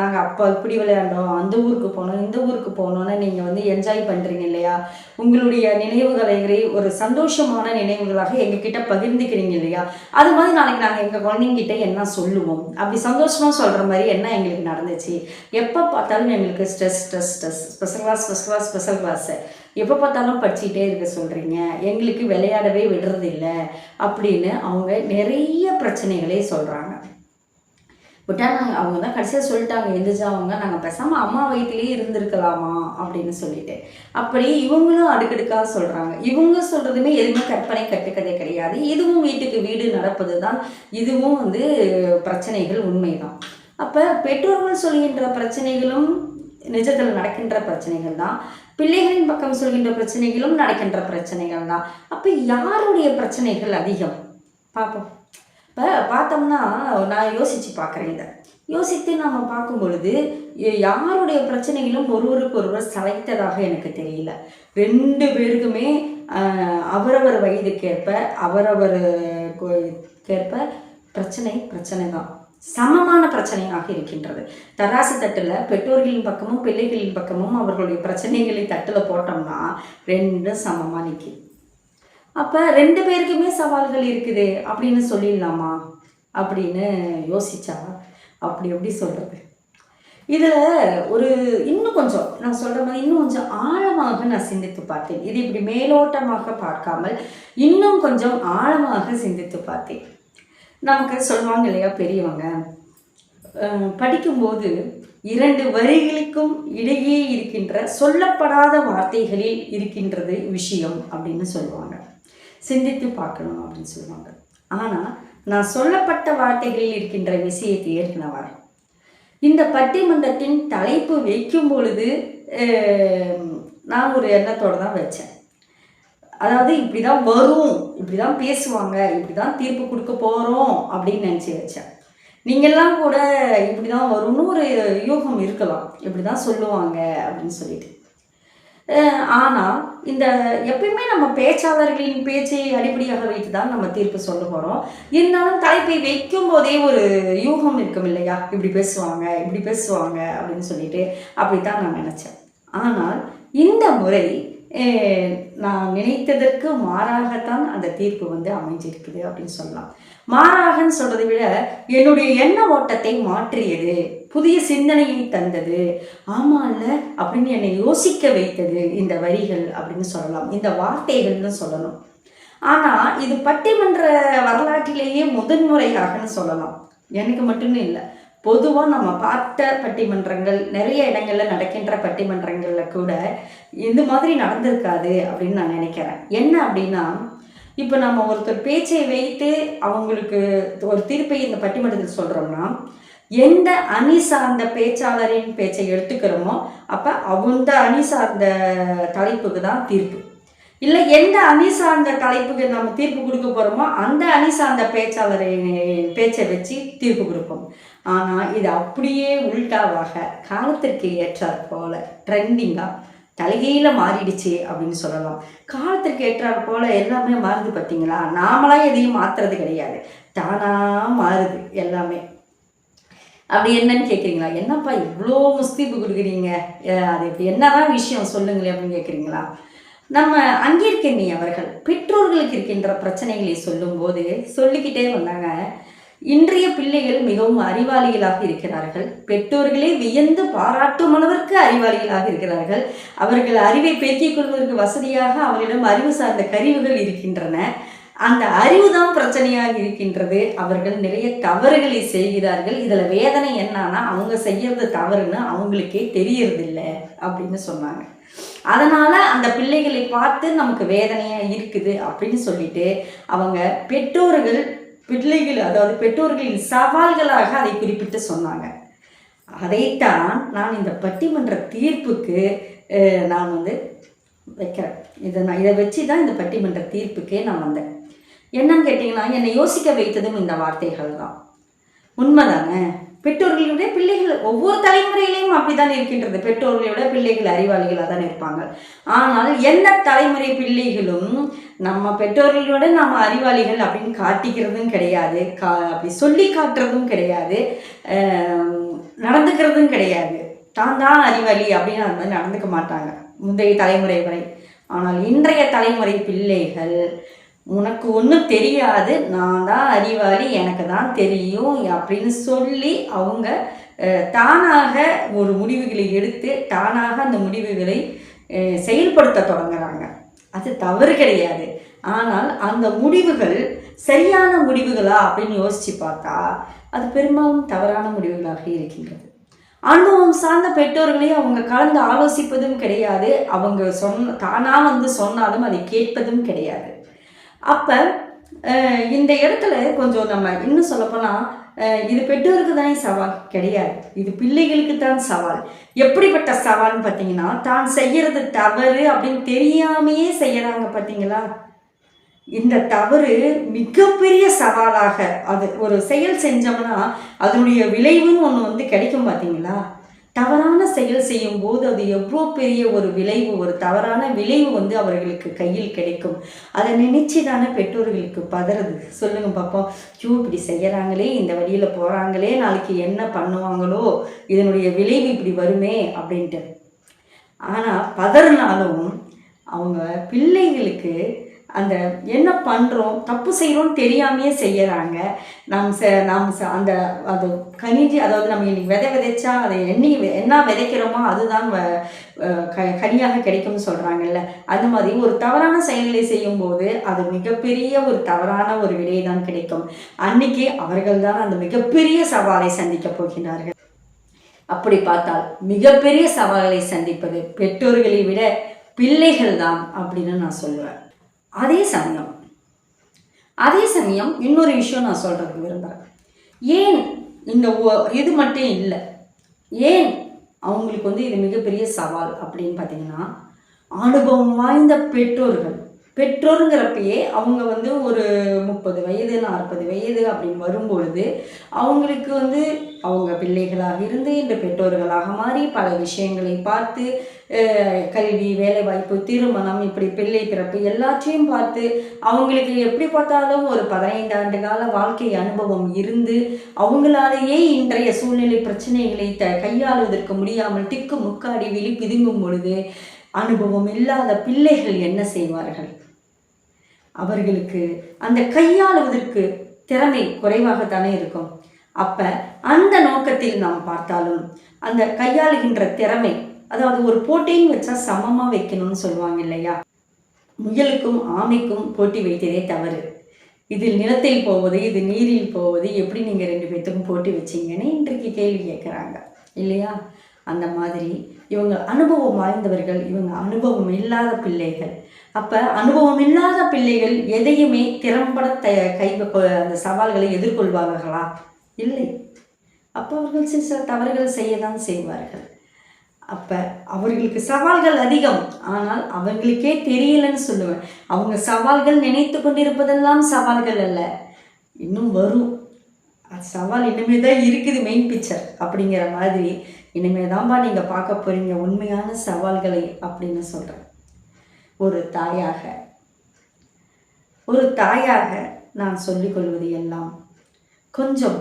நாங்கள் அப்போ இப்படி விளையாண்டோம், அந்த ஊருக்கு போனோம், இந்த ஊருக்கு போனோன்னு நீங்கள் வந்து என்ஜாய் பண்ணுறீங்க இல்லையா? உங்களுடைய நினைவுகளை ஒரு சந்தோஷமான நினைவுகளாக எங்ககிட்ட பகிர்ந்துக்கிறீங்க இல்லையா? அது மாதிரி நாளைக்கு நாங்கள் எங்கள் குழந்தைங்கிட்ட என்ன சொல்லுவோம், அப்படி சந்தோஷமாக சொல்கிற மாதிரி என்ன எங்களுக்கு நடந்துச்சு, எப்போ பார்த்தாலும் எங்களுக்கு stress stress stress, special class special class special class எப்போ பார்த்தாலும் படிச்சுக்கிட்டே இருக்க சொல்கிறீங்க, எங்களுக்கு விளையாடவே விடுறதில்ல அப்படின்னு அவங்க நிறைய பிரச்சனைகளே சொல்கிறாங்க. விட்டா அவங்க தான் கடைசியாக சொல்லிட்டாங்க, எந்திரிச்சவங்க நாங்கள் பேசாமல் அம்மா வயிற்றுலேயே இருந்திருக்கலாமா அப்படின்னு சொல்லிட்டு. அப்படி இவங்களும் அடுக்கடுக்காக சொல்கிறாங்க. இவங்க சொல்கிறதுமே எதுவுமே கற்பனை கட்டுக்கதை கிடையாது, இதுவும் வீட்டுக்கு வீடு நடப்பது தான், இதுவும் வந்து பிரச்சனைகள் உண்மைதான். அப்போ பெற்றோர்கள் சொல்கின்ற பிரச்சனைகளும் நிஜத்தில் நடக்கின்ற பிரச்சனைகள் தான், பிள்ளைகளின் பக்கம் சொல்கின்ற பிரச்சனைகளும் நடக்கின்ற பிரச்சனைகள் தான். அப்போ யாருடைய பிரச்சனைகள் அதிகம் பார்ப்போம். இப்போ பார்த்தோம்னா நான் யோசித்து பார்க்குறேன், இதை யோசித்து நம்ம பார்க்கும் பொழுது யாருடைய பிரச்சனைகளும் ஒருவருக்கொருவர் சளைத்ததாக எனக்கு தெரியல. 2 பேருக்குமே அவரவர் வயதுக்கேற்ப அவரவருக்கேற்ப பிரச்சனை தான், சமமான பிரச்சனையாக இருக்கின்றது. தராசு தட்டில் பெற்றோர்களின் பக்கமும் பிள்ளைகளின் பக்கமும் அவர்களுடைய பிரச்சனைகளை தட்டில் போட்டோம்னா 2 சமமாக நிற்கும். அப்போ 2 பேருக்குமே சவால்கள் இருக்குது அப்படின்னு சொல்லிடலாமா அப்படின்னு யோசிச்சா அப்படி எப்படி சொல்கிறது? இதில் இன்னும் கொஞ்சம் நான் சொல்கிற மாதிரி இன்னும் கொஞ்சம் ஆழமாக நான் சிந்தித்து பார்த்தேன். இது இப்படி மேலோட்டமாக பார்க்காமல் இன்னும் கொஞ்சம் ஆழமாக சிந்தித்து பார்த்தேன். நமக்கு சொல்லுவாங்க இல்லையா பெரியவங்க, படிக்கும்போது 2 வரிகளுக்கும் இடையே இருக்கின்ற சொல்லப்படாத வார்த்தைகளில் இருக்கின்றது விஷயம் அப்படின்னு சொல்லுவாங்க, சிந்தித்து பார்க்கணும் அப்படின்னு சொல்லுவாங்க. ஆனால் நான் சொல்லப்பட்ட வார்த்தைகளில் இருக்கின்ற விஷயத்தை ஏற்கனவே இந்த பட்டிமன்றத்தின் தலைப்பு வைக்கும் பொழுது நான் ஒரு எண்ணத்தோடு தான் வச்சேன். அதாவது இப்படி தான் வரும், இப்படி தான் பேசுவாங்க, இப்படி தான் தீர்ப்பு கொடுக்க போகிறோம் அப்படின்னு நினச்சி வச்சேன். நீங்கள்லாம் கூட இப்படி தான் வரும்னு ஒரு யூகம் இருக்கலாம், இப்படி தான் சொல்லுவாங்க அப்படின்னு சொல்லிட்டு. ஆனால் இந்த எப்பயுமே நம்ம பேச்சாளர்களின் பேச்சை அடிப்படையாக வைத்து தான் நம்ம தீர்ப்பு சொல்ல போகிறோம். இருந்தாலும் தலைப்பை வைக்கும் போதே ஒரு யூகம் இருக்கும் இல்லையா, இப்படி பேசுவாங்க இப்படி பேசுவாங்க அப்படின்னு சொல்லிட்டு அப்படித்தான் நான் நினச்சேன். ஆனால் இந்த முறை நான் நினைத்ததற்கு மாறாகத்தான் அந்த தீர்ப்பு வந்து அமைஞ்சிருக்குது அப்படின்னு சொல்லலாம். மாறாகன்னு சொல்கிறத விட என்னுடைய எண்ண ஓட்டத்தை மாற்றியது, புதிய சிந்தனையை தந்தது, ஆமா இல்லை அப்படின்னு என்னை யோசிக்க வைத்தது இந்த வரிகள் அப்படின்னு சொல்லலாம், இந்த வார்த்தைகள்னு சொல்லணும். ஆனால் இது பட்டிமன்ற வரலாற்றிலேயே முதன்முறையாகன்னு சொல்லலாம். எனக்கு மட்டும்னு இல்லை, பொதுவாக நம்ம பார்த்த பட்டிமன்றங்கள் நிறைய இடங்களில் நடக்கின்ற பட்டிமன்றங்களில் கூட இந்த மாதிரி நடந்திருக்காது அப்படின்னு நான் நினைக்கிறேன். என்ன அப்படின்னா, இப்போ நம்ம ஒருத்தர் பேச்சை வைத்து அவங்களுக்கு ஒரு தீர்ப்பை இந்த பட்டிமன்றத்தில் சொல்கிறோம்னா, எந்த அணி சார்ந்த பேச்சாளரின் பேச்சை எடுத்துக்கிறோமோ அப்போ அந்த அணி சார்ந்த தலைப்புக்கு தான் தீர்ப்பு. இல்லை எந்த அணி சார்ந்த தலைப்புக்கு நம்ம தீர்ப்பு கொடுக்க போகிறோமோ அந்த அணி சார்ந்த பேச்சாளரின் பேச்சை வச்சு தீர்ப்பு கொடுப்போம். ஆனால் இது அப்படியே உள்டாவாக காலத்திற்கு ஏற்றாற் போல ட்ரெண்டிங்காக தலைகீழ மாறிடுச்சு அப்படின்னு சொல்லலாம். காலத்திற்கு ஏற்றாற் போல எல்லாமே மாறுது பார்த்தீங்களா? நாமளாம் எதையும் மாற்றுறது கிடையாது, தானாக மாறுது எல்லாமே. அப்படி என்னன்னு கேட்குறீங்களா? என்னப்பா இவ்வளோ முஸ்தீப்பு கொடுக்குறீங்க, அது எப்படி என்னதான் விஷயம் சொல்லுங்களேன் அப்படின்னு கேட்குறீங்களா? நம்ம அங்கீர்கண்ணி அவர்கள் பெற்றோர்களுக்கு இருக்கின்ற பிரச்சனைகளை சொல்லும்போது சொல்லிக்கிட்டே வந்தாங்க, இன்றைய பிள்ளைகள் மிகவும் அறிவாளிகளாக இருக்கிறார்கள், பெற்றோர்களே வியந்து பாராட்டும் அளவிற்கு அறிவாளிகளாக இருக்கிறார்கள், அவர்கள் அறிவை பெருக்கிக் கொள்வதற்கு வசதியாக அவர்களிடம் அறிவு சார்ந்த கருவிகள் இருக்கின்றன, அந்த அறிவு தான் பிரச்சனையாக இருக்கின்றது, அவர்கள் நிறைய தவறுகளை செய்கிறார்கள், இதில் வேதனை என்னன்னா அவங்க செய்யறது தவறுன்னு அவங்களுக்கே தெரியறதில்லை அப்படின்னு சொன்னாங்க. அதனால் அந்த பிள்ளைகளை பார்த்து நமக்கு வேதனையாக இருக்குது அப்படின்னு சொல்லிட்டு அவங்க பிள்ளைகள் அதாவது பெற்றோர்களின் சவால்களாக அதை குறிப்பிட்டு சொன்னாங்க. அதைத்தான் நான் இந்த பட்டிமன்ற தீர்ப்புக்கு நான் வந்து வைக்கிறேன். இதை வச்சு தான் இந்த பட்டிமன்ற தீர்ப்புக்கே நான் வந்தேன். என்னன்னு கேட்டிங்கன்னா, என்னை யோசிக்க வைத்ததும் இந்த வார்த்தைகள் தான். உண்மைதானே? பெற்றோர்களுடைய பிள்ளைகள் ஒவ்வொரு தலைமுறையிலையும் அப்படித்தான் இருக்கின்றது. பெற்றோர்களோட பிள்ளைகள் அறிவாளிகளாக தான் இருப்பாங்க. ஆனால் எந்த தலைமுறை பிள்ளைகளும் நம்ம பெற்றோர்களோட நம்ம அறிவாளிகள் அப்படின்னு காட்டிக்கிறதும் கிடையாது, அப்படி சொல்லி காட்டுறதும் கிடையாது, நடந்துக்கிறதும் கிடையாது. தான் அறிவாளி அப்படின்னு அந்த மாதிரி நடந்துக்க மாட்டாங்க முந்தைய தலைமுறை வரை. ஆனால் இன்றைய தலைமுறை பிள்ளைகள் உனக்கு ஒன்றும் தெரியாது, நான் தான் அறிவாளி, எனக்கு தான் தெரியும் அப்படின்னு சொல்லி அவங்க தானாக ஒரு முடிவுகளை எடுத்து தானாக அந்த முடிவுகளை செயல்படுத்த தொடங்குறாங்க. அது தவறு கிடையாது. ஆனால் அந்த முடிவுகள் சரியான முடிவுகளா அப்படின்னு யோசித்து பார்த்தா அது பெரும்பாலும் தவறான முடிவுகளாக இருக்கின்றது. அனுபவம் சார்ந்த பெற்றோர்களை அவங்க கலந்து ஆலோசிப்பதும் கிடையாது. அவங்க தானாக சொன்னாலும் அதை கேட்பதும் கிடையாது. அப்போ இந்த இடத்துல கொஞ்சம் நம்ம இன்னும் சொல்லப்போனால் இது பெற்றோருக்கு தானே சவால் கிடையாது, இது பிள்ளைகளுக்கு தான் சவால். எப்படிப்பட்ட சவால்னு பார்த்தீங்கன்னா, தான் செய்கிறது தவறு அப்படின்னு தெரியாமையே செய்யறாங்க பார்த்தீங்களா. இந்த தவறு மிகப்பெரிய சவாலாக, அது ஒரு செயல் செஞ்சோம்னா அதனுடைய விளைவுன்னு ஒன்று கிடைக்கும் பார்த்தீங்களா. தவறான செயல் செய்யும் போது அது எவ்வளோ பெரிய ஒரு விளைவு, ஒரு தவறான விளைவு அவர்களுக்கு கையில் கிடைக்கும். அதை நினைச்சு தானே பெற்றோர்களுக்கு பதறது. சொல்லுங்க பார்ப்போம், இப்படி செய்யறாங்களே, இந்த வழியில் போகிறாங்களே, நாளைக்கு என்ன பண்ணுவாங்களோ, இதனுடைய விளைவு இப்படி வருமே அப்படின்ட்டு. ஆனால் பதறினாலும் அவங்க பிள்ளைகளுக்கு அந்த என்ன பண்ணுறோம், தப்பு செய்கிறோன்னு தெரியாமையே செய்யறாங்க. அந்த அது கனிஞ்சு, அதாவது நம்ம இன்னைக்கு விதைச்சா அதை என்ன விதைக்கிறோமோ அதுதான் கனியாக கிடைக்கும்னு சொல்கிறாங்கல்ல. அது மாதிரி ஒரு தவறான செயல்களை செய்யும்போது அது மிகப்பெரிய ஒரு தவறான ஒரு விலை தான் கிடைக்கும். அன்னைக்கு அவர்கள் தான் அந்த மிகப்பெரிய சவாலை சந்திக்க போகிறார்கள். அப்படி பார்த்தால் மிகப்பெரிய சவால்களை சந்திப்பது பெற்றோர்களை விட பிள்ளைகள் தான் அப்படின்னு நான் சொல்லுவேன். அதே சமயம் இன்னொரு விஷயம் நான் சொல்கிறதுக்கு விரும்புகிறேன். ஏன் இந்த இது மட்டும் இல்லை, ஏன் அவங்களுக்கு இது மிகப்பெரிய சவால் அப்படின்னு பார்த்தீங்கன்னா, அனுபவம் வாய்ந்த பெற்றோருங்கிறப்பயே அவங்க ஒரு 30 வயது 40 வயது அப்படின்னு வரும்பொழுது அவங்களுக்கு அவங்க பிள்ளைகளாக இருந்து இன்று பெற்றோர்களாக மாறி பல விஷயங்களை பார்த்து, கல்வி, வேலைவாய்ப்பு, திருமணம், இப்படி பிள்ளை பிறப்பு எல்லாத்தையும் பார்த்து அவங்களுக்கு எப்படி பார்த்தாலும் ஒரு 15 ஆண்டு கால வாழ்க்கை அனுபவம் இருந்து அவங்களாலேயே இன்றைய சூழ்நிலை பிரச்சனைகளை கையாளுவதற்கு முடியாமல் திக்கு முக்காடி விழி பிதுங்கும் பொழுது அனுபவம் இல்லாத பிள்ளைகள் என்ன செய்வார்கள்? அவர்களுக்கு அந்த கையாளுவதற்கு திறமை குறைவாகத்தானே இருக்கும். அப்போ அந்த நோக்கத்தில் நாம் பார்த்தாலும் அந்த கையாளுகின்ற திறமை, அதாவது ஒரு போட்டின்னு வச்சா சமமாக வைக்கணும்னு சொல்லுவாங்க இல்லையா. முயலுக்கும் ஆமைக்கும் போட்டி வைத்ததே தவறு. இதில் நிலத்தில் போவது, இது நீரில் போவது, எப்படி நீங்கள் 2 பேர்த்துக்கும் போட்டி வச்சிங்கன்னு இன்றைக்கு கேள்வி கேட்குறாங்க இல்லையா. அந்த மாதிரி இவங்க அனுபவம் வாய்ந்தவர்கள், இவங்க அனுபவம் இல்லாத பிள்ளைகள். அப்போ அனுபவம் இல்லாத பிள்ளைகள் எதையுமே திறம்பட அந்த சவால்களை எதிர்கொள்வார்களா? இல்லை. அப்போ அவர்கள் சில தவறுகள் செய்ய தான் செய்வார்கள். அப்போ அவர்களுக்கு சவால்கள் அதிகம், ஆனால் அவங்களுக்கே தெரியலன்னு சொல்லுவேன். அவங்க சவால்கள் நினைத்து கொண்டிருப்பதெல்லாம் சவால்கள் அல்ல, இன்னும் வரும். அது சவால் இனிமே தான் இருக்குது, மெயின் பிக்சர் அப்படிங்கிற மாதிரி இனிமே தான்பா நீங்கள் பார்க்க போகிறீங்க உண்மையான சவால்களை அப்படின்னு சொல்கிறேன். ஒரு தாயாக நான் சொல்லிக்கொள்வது எல்லாம் கொஞ்சம்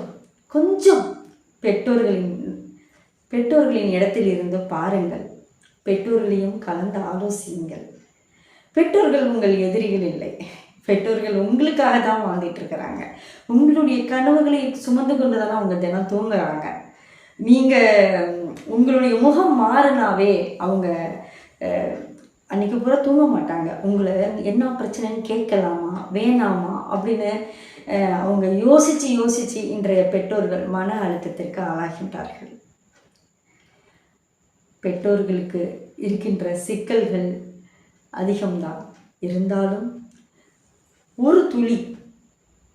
பெற்றோர்களின் இடத்தில் இருந்து பாருங்கள், பெற்றோர்களையும் கலந்து ஆலோசியுங்கள். பெற்றோர்கள் உங்கள் எதிரிகள் இல்லை, பெற்றோர்கள் உங்களுக்காக தான் வாழ்ந்துட்டு இருக்கிறாங்க. உங்களுடைய கனவுகளை சுமந்து கொண்டு தானே அவங்க தினம் தூங்குறாங்க. நீங்கள் உங்களுடைய முகம் மாறினாவே அவங்க அன்றைக்கி பூரா தூங்க மாட்டாங்க. உங்களை என்ன பிரச்சனைன்னு கேட்கலாமா வேணாமா அப்படின்னு அவங்க யோசித்து இன்றைய பெற்றோர்கள் மன அழுத்தத்திற்கு ஆளாகின்றார்கள். பெற்றோர்களுக்கு இருக்கின்ற சிக்கல்கள் அதிகம்தான், இருந்தாலும் ஒரு துளி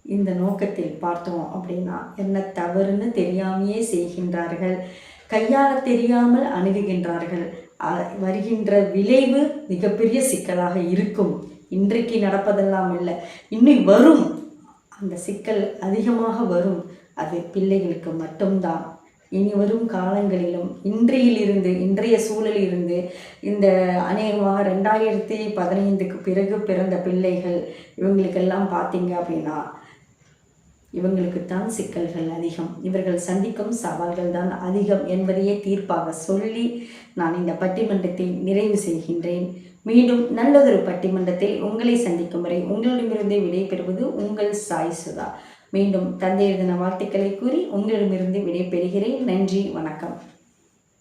இந்த நோக்கத்தில் பார்த்தோம் அப்படின்னா என்ன தவறுன்னு தெரியாமையே செய்கின்றார்கள், கையாள தெரியாமல் அணுகுகின்றார்கள். வருகின்ற விளைவு மிகப்பெரிய சிக்கலாக இருக்கும். இன்றைக்கு நடப்பதெல்லாம் இல்லை, இன்னும் வரும். அந்த சிக்கல் அதிகமாக வரும். அது பிள்ளைகளுக்கு மட்டும்தான். இனி வரும் காலங்களிலும் இன்றைய சூழலிலிருந்து இந்த அநேகமாக 2015க்கு பிறகு பிறந்த பிள்ளைகள் இவங்களுக்கெல்லாம் பார்த்தீங்க அப்படின்னா இவங்களுக்குத்தான் சிக்கல்கள் அதிகம், இவர்கள் சந்திக்கும் சவால்கள் தான் அதிகம் என்பதையே தீர்ப்பாக சொல்லி நான் இந்த பட்டிமன்றத்தை நிறைவு செய்கின்றேன். மீண்டும் நல்லதொரு பட்டிமன்றத்தில் உங்களை சந்திக்கும் வரை உங்களிடமிருந்தே விடைபெறுவது உங்கள் சாய் சுதா. மீண்டும் தந்தையர் தின வாழ்த்துக்களை கூறி உங்களிடமிருந்து விடைபெறுகிறேன். நன்றி, வணக்கம்.